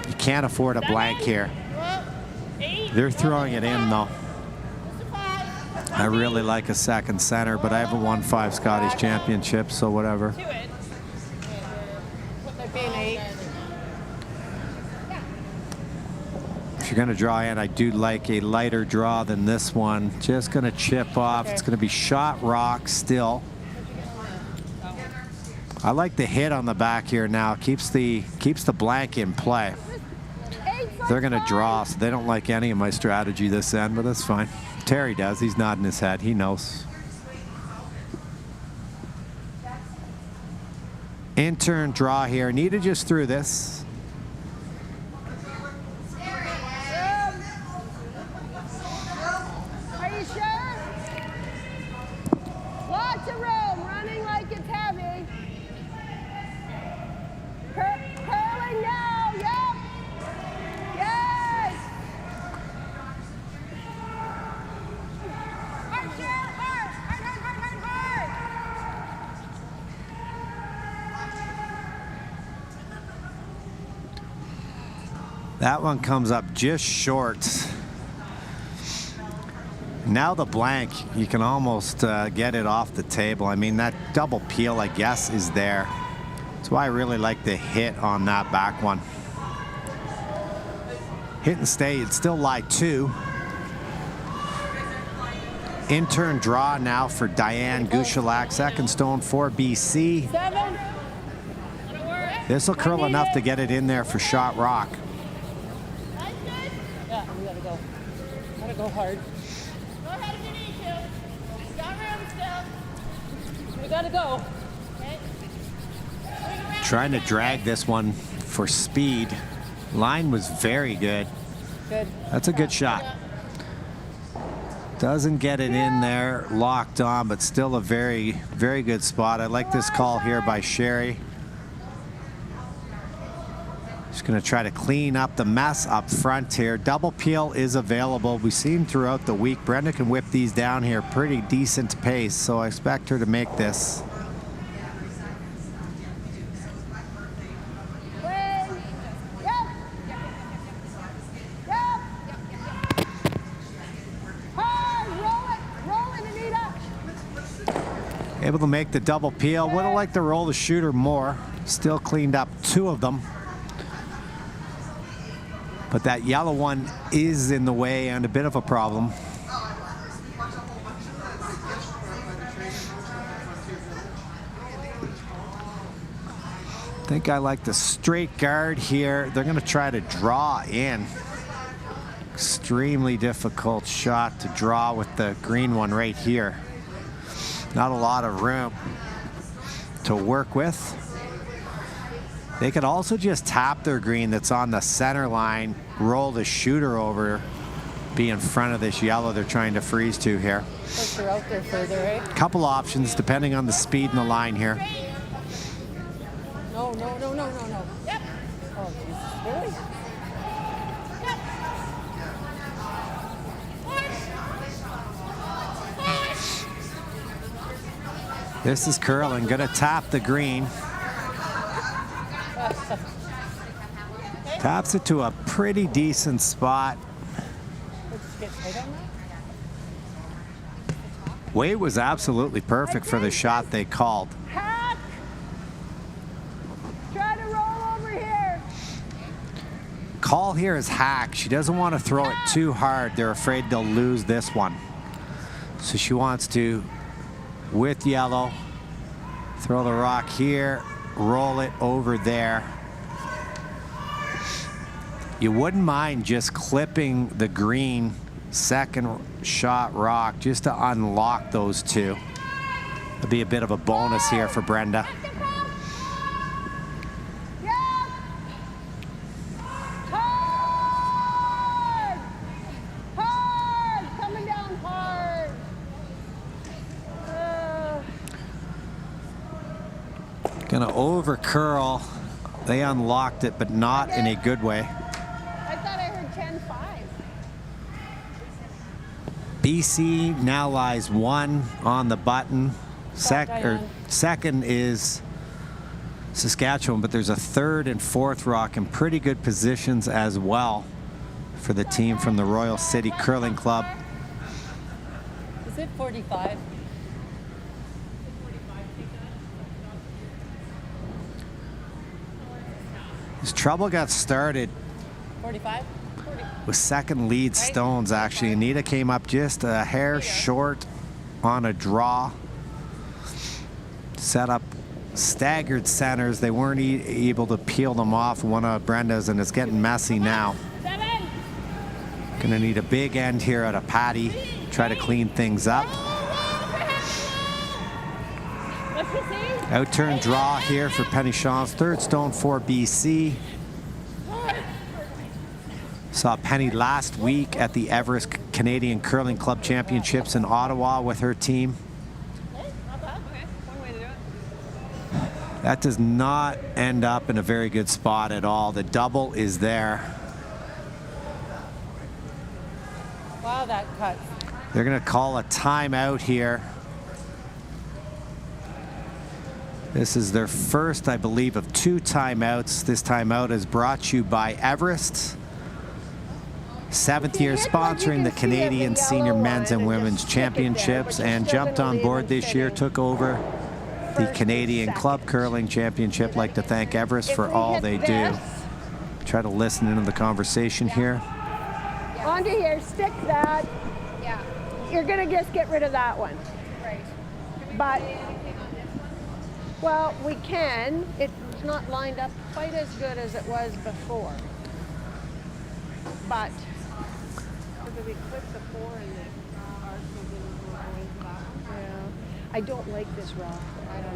you can't afford a blank here. They're throwing it in, though. I really like a second center, but I haven't won 5 Scottish championships, so whatever. If you're going to draw in, I do like a lighter draw than this one. Just going to chip off. It's going to be shot rock still. I like the hit on the back here now. Keeps the blank in play. They're going to draw, so they don't like any of my strategy this end, but that's fine. Terry does. He's nodding his head. He knows. In turn draw here. Nita just threw this. Are you sure? Lots of room. Running like it's heavy. Curling now. Yep. Yes. Hard, Cheryl. Hard. Hard, hard, hard, hard, hard. That one comes up just short. Now the blank, you can almost get it off the table. I mean, that double peel, I guess, is there. That's why I really like the hit on that back one. Hit and stay, it'd still lie 2. In turn draw now for Diane Gushalak, second stone for BC. 7. This will curl enough to get it in there for shot rock. Yeah, we gotta go. Gotta go hard. Go ahead if you need to. Got room still. We gotta go. Okay. Trying to drag this one for speed. Line was very good. Good. That's a good shot. Doesn't get it in there, locked on, but still a very, very good spot. I like this call here by Sherry. Just going to try to clean up the mess up front here. Double peel is available. We've seen throughout the week. Brenda can whip these down here pretty decent pace, so I expect her to make this. Able to make the double peel. Would have liked to roll the shooter more. Still cleaned up 2 of them. But that yellow one is in the way and a bit of a problem. I think I like the straight guard here. They're going to try to draw in. Extremely difficult shot to draw with the green one right here. Not a lot of room to work with. They could also just tap their green that's on the center line, roll the shooter over, be in front of this yellow they're trying to freeze to here. Push her out there further, right? Couple options depending on the speed in the line here. No, no, no, no, no, no. Yep. Oh, Jesus. Really? This is curling, gonna tap the green. Taps it to a pretty decent spot. Weight was absolutely perfect for the shot they called. Hack! Try to roll over here. Call here is hack. She doesn't want to throw it too hard. They're afraid they'll lose this one. So she wants to, with yellow, throw the rock here, roll it over there. You wouldn't mind just clipping the green second shot rock just to unlock those 2. That'd be a bit of a bonus here for Brenda. Hard! Hard! Coming down hard. Gonna over curl. They unlocked it, but not in a good way. I thought I heard 10-5. BC now lies 1 on the button. Second is Saskatchewan, but there's a 3rd and 4th rock in pretty good positions as well for the team from the Royal City Curling Club. Is it 45? His trouble got started. 45? with second lead stones, actually. Anita came up just a hair short on a draw. Set up staggered centers. They weren't able to peel them off one of Brenda's, and it's getting messy now. Gonna need a big end here at a Patty. Try to clean things up. Outturn draw here for Penny Shaw's third stone for BC. Saw Penny last week at the Everest Canadian Curling Club Championships in Ottawa with her team. That does not end up in a very good spot at all. The double is there. Wow, that cuts. They're going to call a timeout here. This is their first, I believe, of 2 timeouts. This timeout is brought to you by Everest. 7th year sponsoring the Canadian Senior Men's and Women's Championships, and jumped on board this year, took over the Canadian Club Curling Championship. Like to thank Everest for all they do. Try to listen into the conversation here. Onto here, stick that. Yeah. You're gonna just get rid of that one. Right. But, well, we can. It's not lined up quite as good as it was before. But, we clip the 4 and I don't like this rock.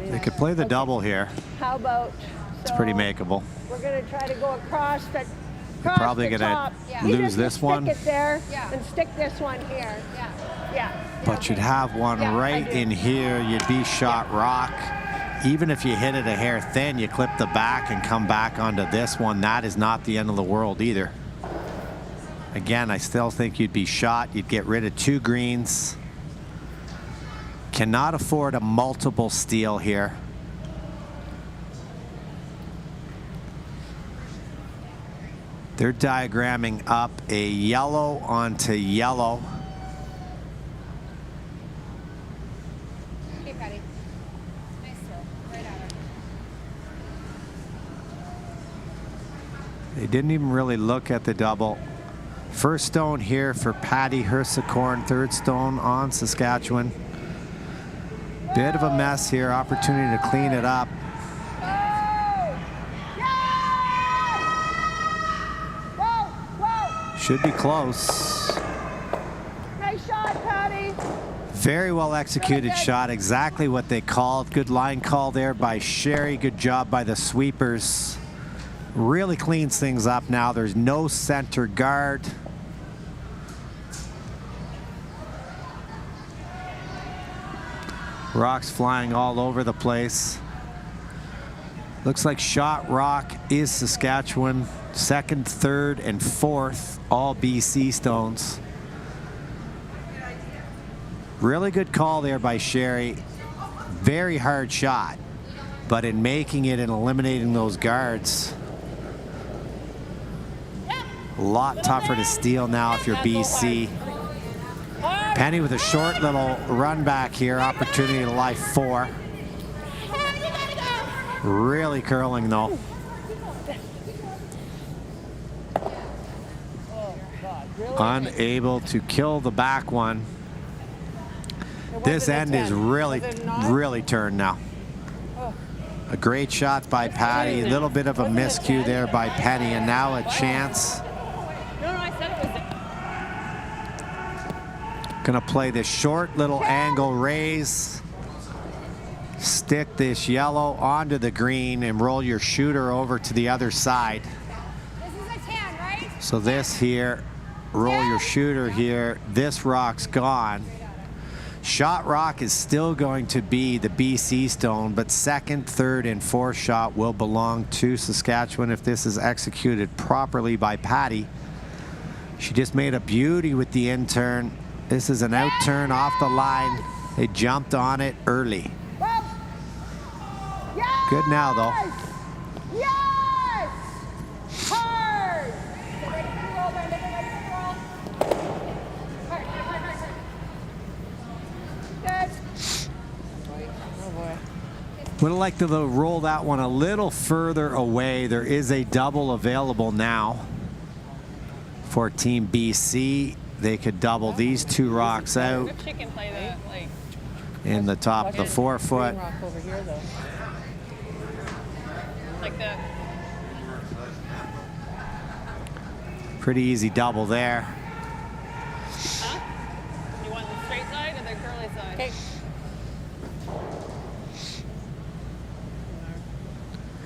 They could play the double here. How about? It's pretty makeable. We're gonna try to go across the. You're probably gonna lose this one. Stick it there and stick this one here. Yeah. But you'd have one right in here. You'd be shot rock. Even if you hit it a hair thin, you clip the back and come back onto this one. That is not the end of the world either. Again, I still think you'd be shot. You'd get rid of 2 greens. Cannot afford a multiple steal here. They're diagramming up a yellow onto yellow. Okay, Patty. Nice throw. Right at her. They didn't even really look at the double. First stone here for Patty Hersicorn, third stone on Saskatchewan. Bit of a mess here, opportunity to clean it up. Should be close. Nice shot, Patty. Very well executed shot, exactly what they called. Good line call there by Sherry. Good job by the sweepers. Really cleans things up now. There's no center guard. Rocks flying all over the place. Looks like shot rock is Saskatchewan. Second, third, and fourth, all BC stones. Really good call there by Sherry. Very hard shot, but in making it and eliminating those guards, a lot tougher to steal now if you're BC. Penny with a short little run back here, opportunity to lie 4. Really curling though. Unable to kill the back one. This end is really turned now. A great shot by Patty, a little bit of a miscue there by Penny, and now a chance. Gonna play this short little angle raise. Stick this yellow onto the green and roll your shooter over to the other side. This is a 10, right? So this here, roll your shooter here. This rock's gone. Shot rock is still going to be the BC stone, but second, third, and fourth shot will belong to Saskatchewan if this is executed properly by Patty. She just made a beauty with the in turn. This is an out turn off the line. They jumped on it early. Good now, though. Yes! Hard! Would have liked to roll that one a little further away. There is a double available now For Team BC, they could double these two rocks out She can play the, like, in the top of the 4 foot. Rock over here, though. like the, Pretty easy double there. huh? You want the straight side or the curly side? Okay.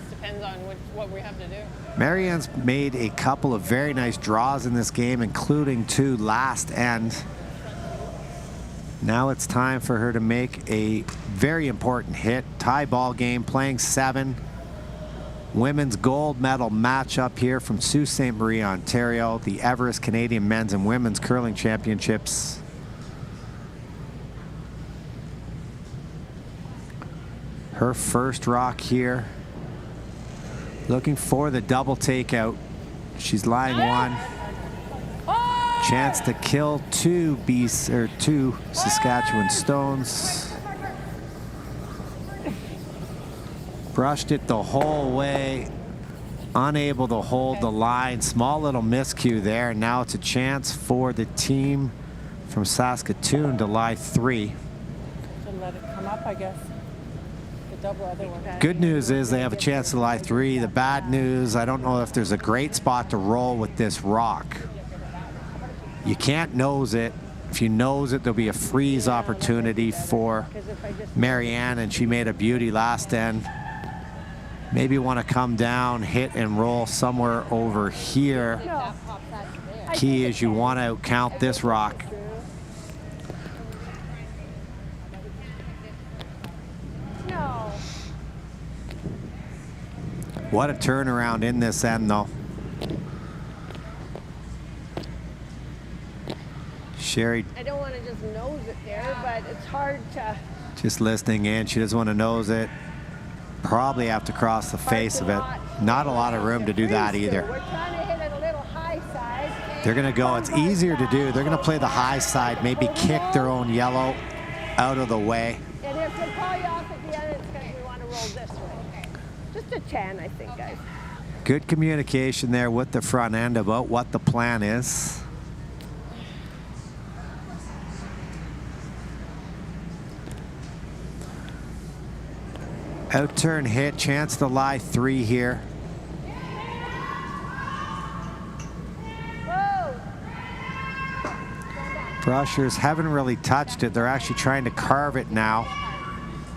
Depends on what we have to do. Marianne's made a couple of very nice draws in this game, including 2 last end. Now it's time for her to make a very important hit. Tie ball game, playing 7. Women's gold medal matchup here from Sault Ste. Marie, Ontario, the Everest Canadian Men's and Women's Curling Championships. Her first rock here. Looking for the double takeout. She's lying 1. Chance to kill 2 Saskatchewan stones. Brushed it the whole way. Unable to hold the line. Small little miscue there. Now it's a chance for the team from Saskatoon to lie 3. Should let it come up, I guess. The double other one. Good news is they have a chance to lie 3. The bad news, I don't know if there's a great spot to roll with this rock. You can't nose it. If you nose it, there'll be a freeze opportunity for Marianne, and she made a beauty last end. Maybe want to come down, hit and roll somewhere over here. Key is you want to count this rock. No. What a turnaround in this end, though. Sherry I don't want to just nose it there, but it's hard to. just listening in. She doesn't want to nose it. Probably have to cross the face of it. Not a lot of room to do that either. We're trying to hit it a little high side. They're going to go. It's easier to do. They're going to play the high side, maybe kick their own yellow out of the way. And if they call you off at the end, it's because we want to roll this way. Just a 10, I think, guys. Good communication there with the front end about what the plan is. Outturn hit, chance to lie 3 here. Whoa! Brushers haven't really touched it. They're actually trying to carve it now.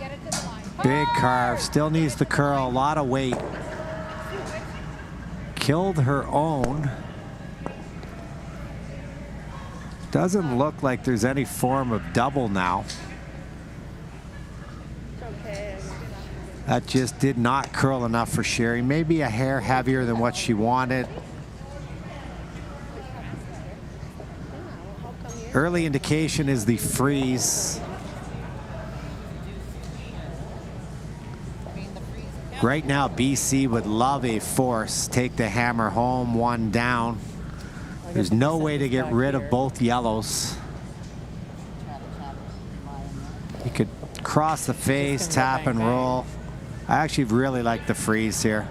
Get it to the line. Big carve, still needs the curl, a lot of weight. Killed her own. Doesn't look like there's any form of double now. That just did not curl enough for Sherry. Maybe a hair heavier than what she wanted. Early indication is the freeze. Right now, BC would love a force. Take the hammer home, 1 down. There's no way to get rid of both yellows. You could cross the face, tap and roll. I actually really like the freeze here.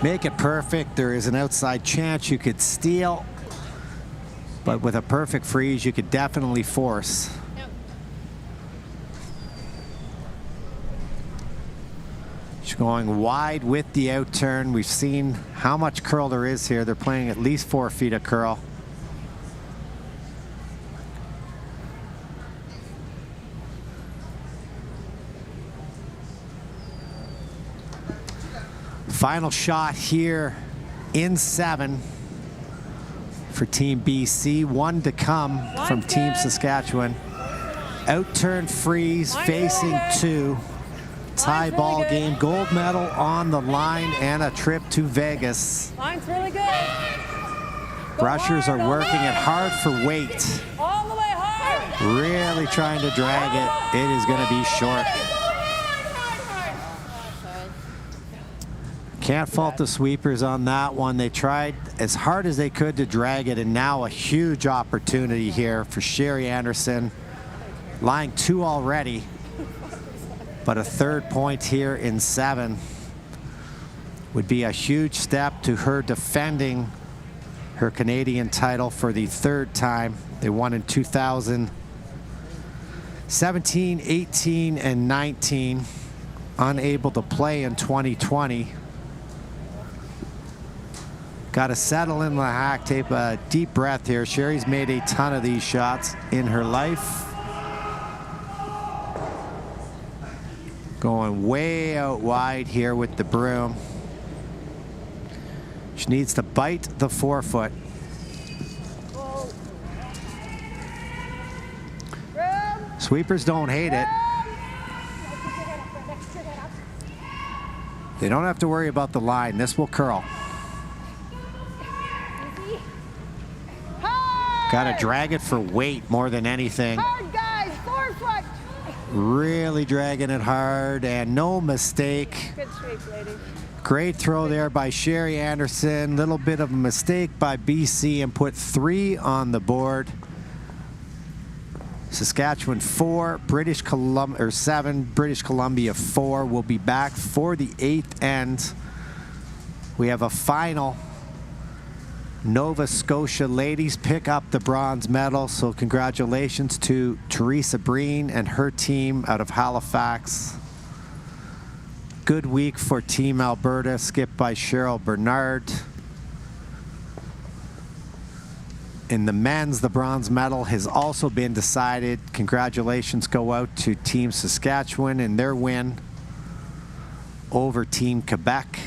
Make it perfect. There is an outside chance you could steal, but with a perfect freeze, you could definitely force. She's going wide with the outturn. We've seen how much curl there is here. They're playing at least 4 feet of curl. Final shot here in 7 for Team BC. 1 to come from Team Saskatchewan. Outturn freeze, facing 2. Tie ball game, gold medal on the line, and a trip to Vegas. Line's really good. Brushers are working it hard for weight. All the way hard. Really trying to drag it. It is going to be short. Can't fault the sweepers on that one. They tried as hard as they could to drag it, and now a huge opportunity here for Sherry Anderson Lying 2 already, but a third point here in 7 would be a huge step to her defending her Canadian title for the 3rd time. They won in 2017, 18, and 19. Unable to play in 2020. Got to settle in the hack, take a deep breath here. Sherry's made a ton of these shots in her life. Going way out wide here with the broom. She needs to bite the forefoot. Sweepers don't hate it. They don't have to worry about the line. This will curl. Got to drag it for weight more than anything. Hard, guys. Forefoot. Really dragging it hard, and no mistake. Good sweep, lady. Great throw there by Sherry Anderson. Little bit of a mistake by BC and put 3 on the board. Saskatchewan 4, British Columbia, or 7, British Columbia 4. We'll be back for the 8th end. We have a final. Nova Scotia ladies pick up the bronze medal, so congratulations to Teresa Breen and her team out of Halifax. Good week for Team Alberta, skipped by Cheryl Bernard. In the men's, the bronze medal has also been decided. Congratulations go out to Team Saskatchewan and their win over Team Quebec.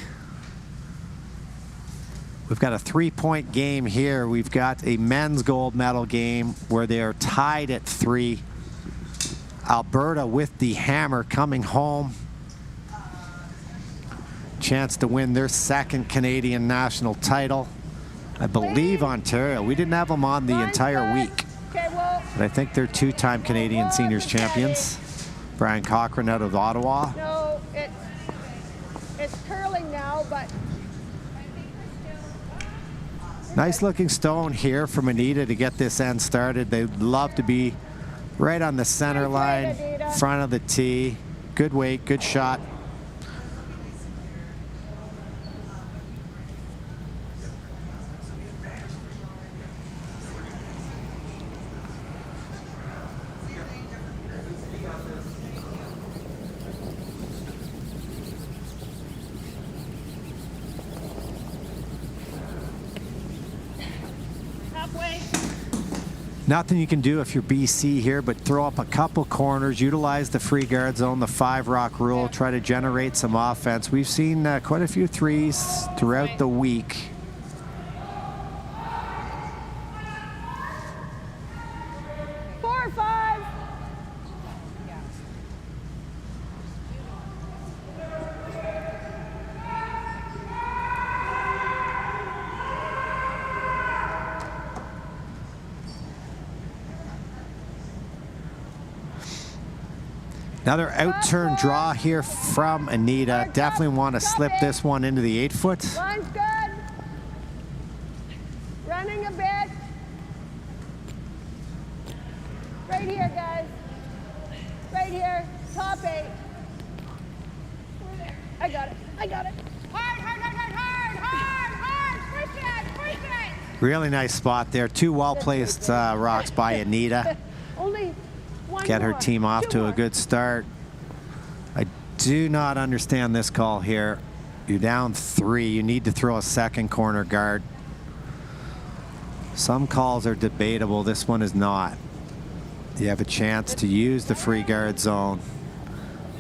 We've got a 3-point game here. We've got a men's gold medal game where they are tied at 3. Alberta with the hammer coming home. Chance to win their 2nd Canadian national title. I believe Ontario. We didn't have them on the entire week. But I think they're 2-time Canadian seniors champions. Brian Cochran out of Ottawa. No, it's curling now, but nice looking stone here from Anita to get this end started. They'd love to be right on the center line, front of the tee. Good weight, good shot. Nothing you can do if you're BC here but throw up a couple corners, utilize the free guard zone, the 5-rock rule, try to generate some offense. We've seen quite a few threes throughout the week. Another out-turn draw here from Anita. Definitely want to slip this one into the 8-foot. line's good. Running a bit. Right here, guys. Right here. Top 8. I got it. I got it. Hard, hard, hard, hard, hard, hard, hard. Push it, push it. Really nice spot there. 2 well-placed rocks by Anita. Only one Get her more. team off 2 to more. a good start. I do not understand this call here. You're down 3. You need to throw a 2nd corner guard. Some calls are debatable. This one is not. You have a chance to use the free guard zone.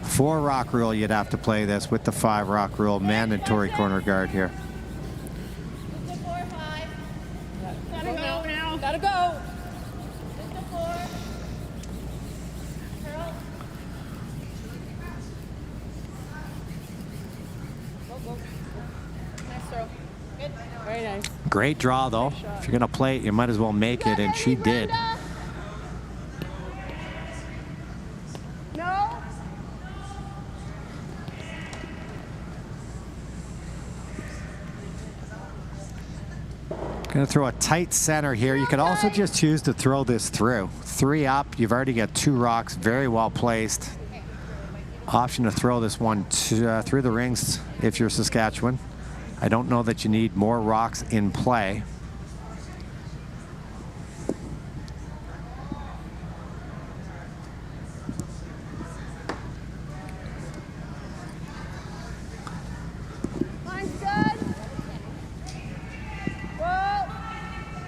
4-rock rule, you'd have to play this with the 5-rock rule. Mandatory corner guard here. Just a 4-5. Gotta go now. Gotta go. Just a 4. Curl. Go, go. Nice throw. Good. Very nice. Great draw, though. If you're going to play it, you might as well make it, and she did. No. Going to throw a tight center here. You could also just choose to throw this through. 3 up. You've already got 2 rocks very well placed. Option to throw this one through the rings if you're Saskatchewan. I don't know that you need more rocks in play. Line's good. Whoa.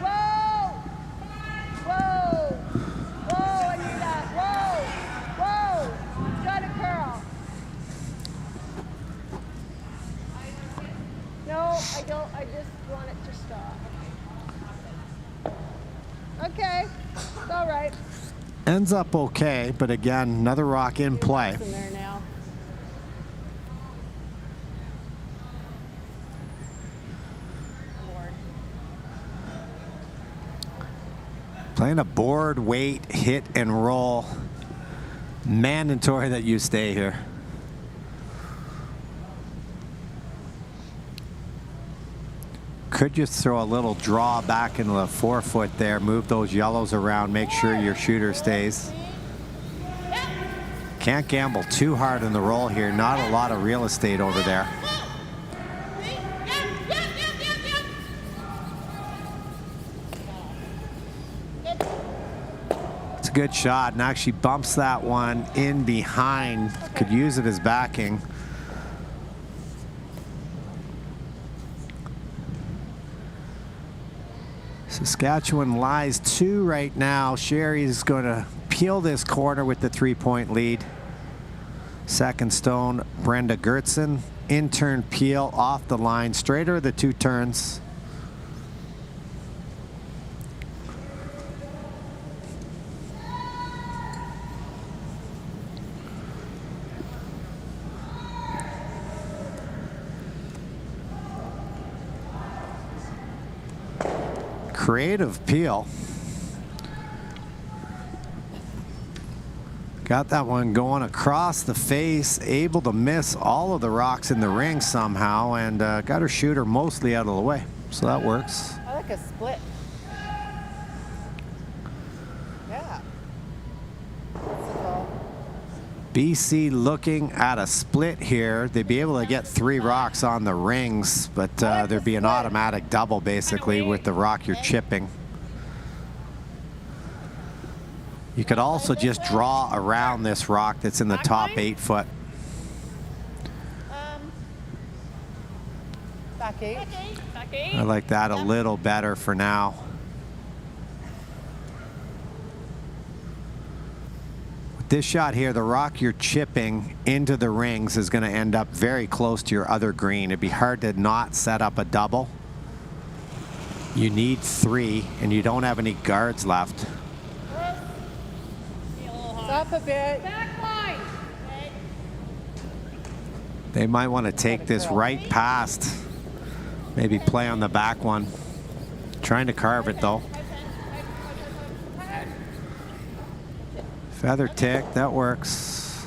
Whoa. Whoa. Whoa, I need that. Whoa. Whoa. It's got to curl. No, I don't. I just want it to stop. Okay. It's all right. Ends up okay, but again, another rock in play. In there now. Playing a board, weight, hit, and roll. Mandatory that you stay here. Could just throw a little draw back into the 4-foot there. Move those yellows around. Make sure your shooter stays. Can't gamble too hard in the roll here. Not a lot of real estate over there. It's a good shot and actually bumps that one in behind. Could use it as backing. Saskatchewan lies 2 right now. Sherry's going to peel this corner with the 3-point lead. Second stone, Brenda Gertzen. In-turn peel off the line. Straighter the 2 turns. Creative peel. Got that one going across the face, able to miss all of the rocks in the ring somehow, and got her shooter mostly out of the way. So that works. I like a split. Yeah. BC looking at a split here. They'd be able to get 3 rocks on the rings, but there'd be an automatic double basically with the rock you're chipping. You could also just draw around this rock that's in the top 8 foot. Back 8. Back 8. I like that a little better for now. With this shot here, the rock you're chipping into the rings is going to end up very close to your other green. It'd be hard to not set up a double. You need 3, and you don't have any guards left. Up a bit. Back line. They might want to take this right past. Maybe play on the back one. Trying to carve it though. Feather tick, that works.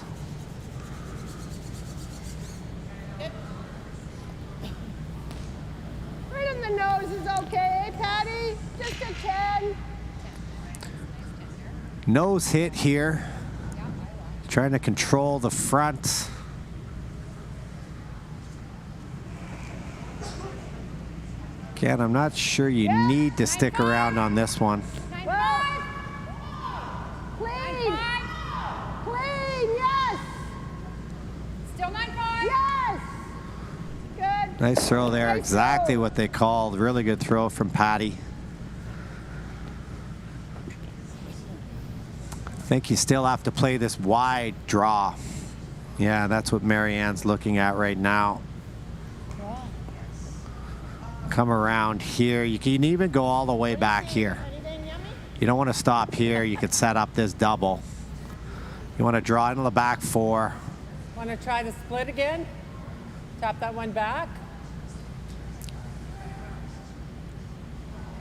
Right on the nose is okay, eh, Patty? Just a 10. Nose hit here. Trying to control the front. Again, I'm not sure you need to stick around on this one. Well, clean. Clean, yes. Still 9-5. Yes. Good. Nice throw there. Nice Exactly throw. what they called. Really good throw from Patty. I think you still have to play this wide draw. Yeah, that's what Marianne's looking at right now. Come around here. You can even go all the way back here. You don't want to stop here. You could set up this double. You want to draw into the back 4. Want to try the split again? Tap that one back.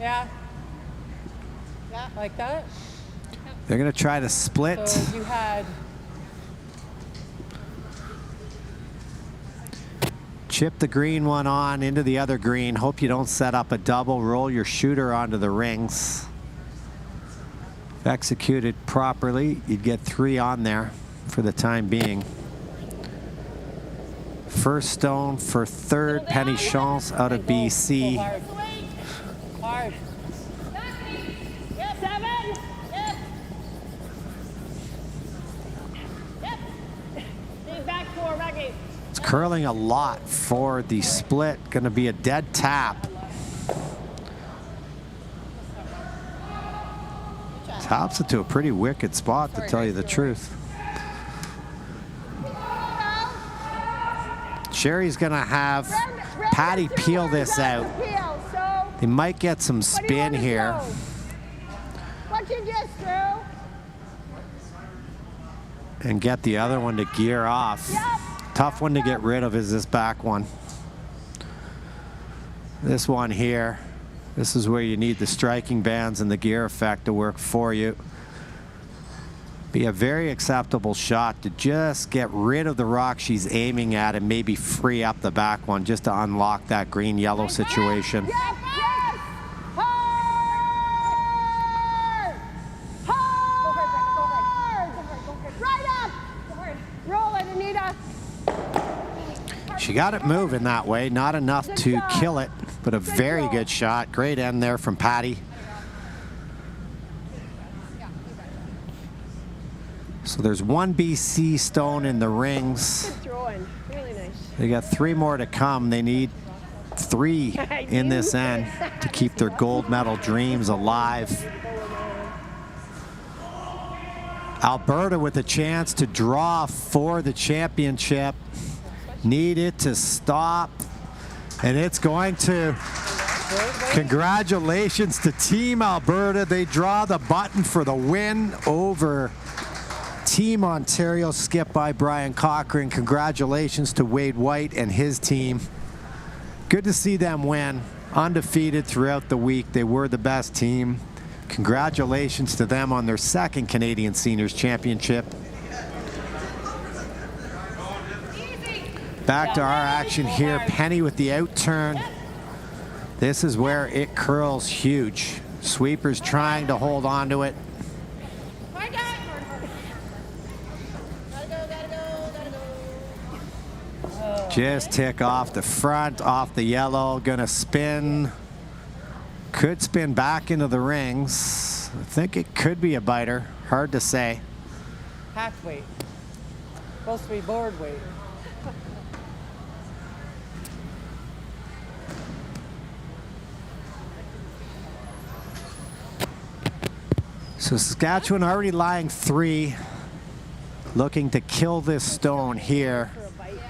Yeah. Yeah. Like that? They're going to try to split. So you had Chip the green one on into the other green. Hope you don't set up a double. Roll your shooter onto the rings. If executed properly, you'd get 3 on there for the time being. First stone for third, Penny Chance out of BC. Hard. Yep. 7. Yep. Yep. Lean back 4, Reggie. It's curling a lot for the split. Going to be a dead tap. Taps it to a pretty wicked spot, to tell you the truth. Sherry's going to have Patty peel this out. They might get some spin here. What you just threw? And get the other one to gear off. Tough one to get rid of is this back one. This one here. This is where you need the striking bands and the gear effect to work for you. Be a very acceptable shot to just get rid of the rock she's aiming at and maybe free up the back one just to unlock that green-yellow situation. Yes! Hard! Hard! Right up! Roll it, Anita. She got it moving that way. Not enough to kill it, but a very good shot. Great end there from Patty. So there's 1 BC stone in the rings. Good throwing. Really nice. They got 3 more to come. They need 3 in this end to keep their gold medal dreams alive. Alberta with a chance to draw for the championship. Need it to stop, and it's going to. Congratulations to Team Alberta. They draw the button for the win over Team Ontario, skipped by Brian Cochran. Congratulations to Wade White and his team. Good to see them win. Undefeated throughout the week. They were the best team. Congratulations to them on their 2nd Canadian Seniors Championship. Back to our action here. Penny with the out turn. This is where it curls huge. Sweeper's trying to hold on to it. Just tick off the front, off the yellow. Gonna spin. Could spin back into the rings. I think it could be a biter. Hard to say. Half weight. Supposed to be board weight. So Saskatchewan already lying 3. Looking to kill this stone here.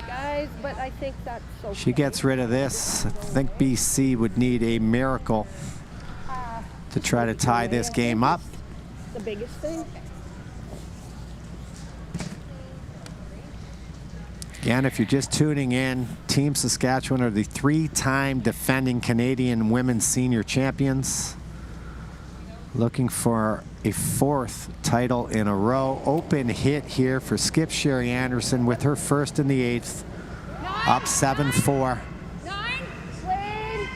Guys, but I think that's okay. She gets rid of this. I think BC would need a miracle to try to tie this game up. The biggest thing. Again, if you're just tuning in, Team Saskatchewan are the 3-time defending Canadian women's senior champions. Looking for a 4th title in a row. Open hit here for skip Sherry Anderson with her first in the 8th. Up 7-4. 9, clean.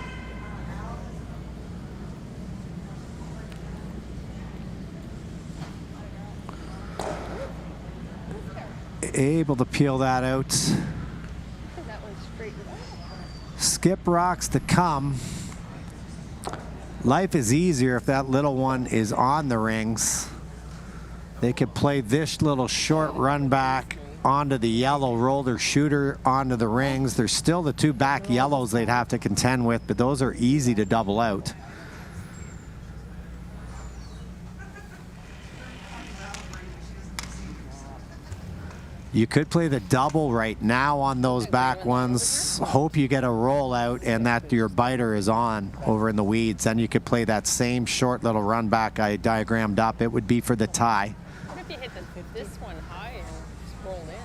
Able to peel that out. That one's straight. Skip rocks to come. Life is easier if that little one is on the rings. They could play this little short run back onto the yellow, roll their shooter onto the rings. There's still the 2 back yellows they'd have to contend with, but those are easy to double out. You could play the double right now on those back ones. Hope you get a roll out and that your biter is on over in the weeds. Then you could play that same short little run back I diagrammed up. It would be for the tie. What if you hit this one high and just rolled in?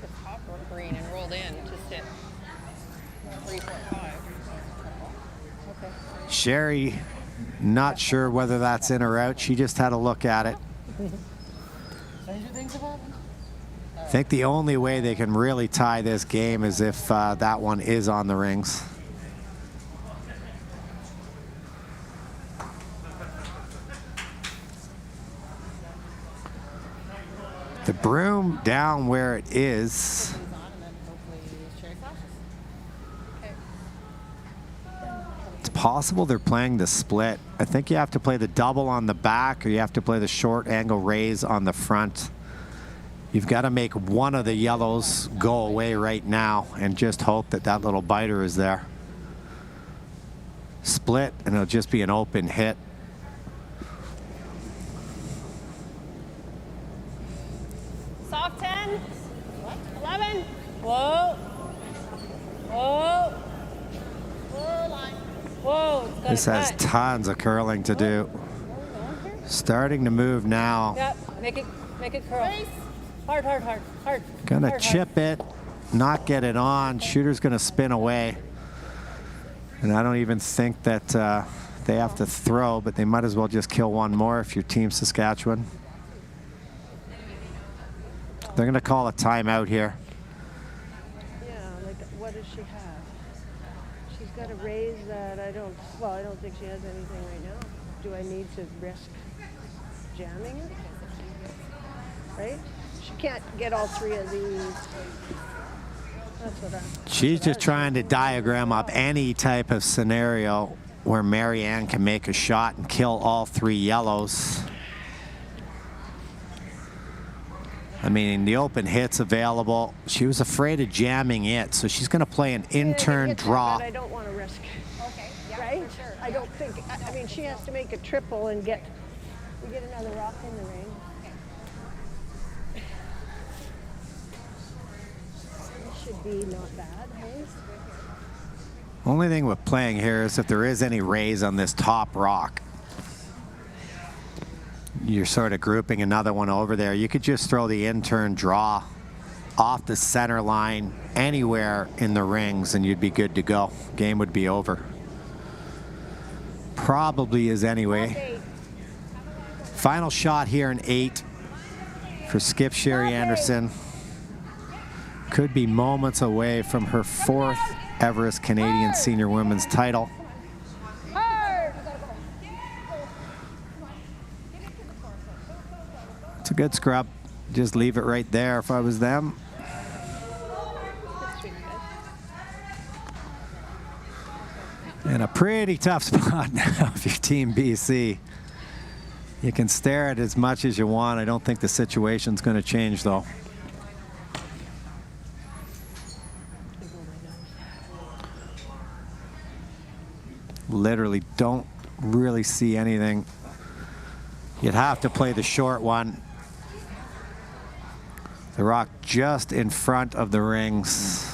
The top green and rolled in, just hit 3, 4, 5. Okay. Sherry, not sure whether that's in or out. She just had a look at it. Stranger things have happened. I think the only way they can really tie this game is if that one is on the rings. The broom down where it is. It's possible they're playing the split. I think you have to play the double on the back or you have to play the short angle raise on the front. You've got to make one of the yellows go away right now and just hope that that little biter is there. Split and it'll just be an open hit. Soft 10. 11. Whoa. Whoa. Whoa. It's got This a has cut. tons of curling to do. Starting to move now. Yep. Make it curl. Hard, hard, hard, hard. Gonna hard, chip it, not get it on. Shooter's gonna spin away. And I don't even think that they have to throw, but they might as well just kill one more if your team's Saskatchewan. They're gonna call a timeout here. Yeah, like what does she have? She's got a raise that I don't think she has anything right now. Do I need to risk jamming it? Right? She can't get all three of these. That's what She's just trying to diagram up any type of scenario where Marianne can make a shot and kill all three yellows. I mean, the open hit's available. She was afraid of jamming it, so she's going to play an in-turn draw. I don't want to risk. Okay, yeah, right? For sure. I don't think. I mean, she has to make a triple and get another rock in the ring. This should be not bad, hey? Only thing with playing here is if there is any raise on this top rock. You're sort of grouping another one over there. You could just throw the in-turn draw off the center line anywhere in the rings and you'd be good to go. Game would be over. Probably is anyway. Final shot here in 8 for Skip Sherry Anderson. Could be moments away from her 4th Everest Canadian Senior Women's title. It's a good scrub. Just leave it right there if I was them. And a pretty tough spot now if you're Team BC. You can stare at it as much as you want. I don't think the situation's going to change, though. Literally don't really see anything. You'd have to play the short one. The rock just in front of the rings.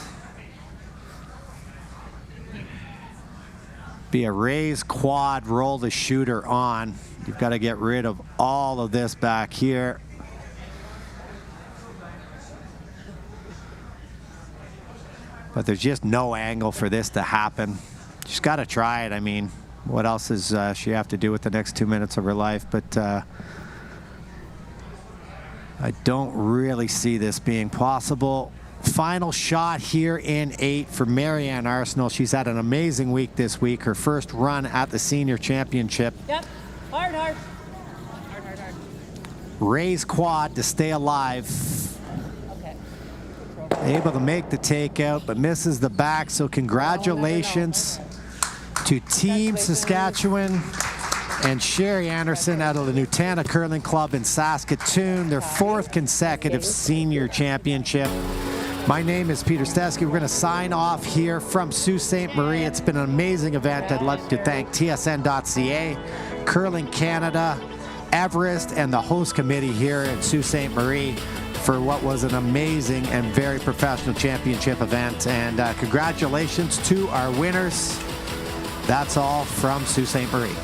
Be a raise quad, roll the shooter on. You've got to get rid of all of this back here. But there's just no angle for this to happen. She's got to try it. I mean, what else does she have to do with the next 2 minutes of her life? But I don't really see this being possible. Final shot here in 8 for Marianne Arsenault. She's had an amazing week this week. Her first run at the senior championship. Yep. Hard, hard. Hard, hard, hard. Raise quad to stay alive. Okay. Able to make the takeout, but misses the back. So congratulations to Team Saskatchewan and Sherry Anderson out of the Nutana Curling Club in Saskatoon, their 4th consecutive senior championship. My name is Peter Stesky. We're going to sign off here from Sault Ste. Marie. It's been an amazing event. I'd like to thank TSN.ca, Curling Canada, Everest, and the host committee here at Sault Ste. Marie for what was an amazing and very professional championship event. And congratulations to our winners. That's all from Sault Ste. Marie.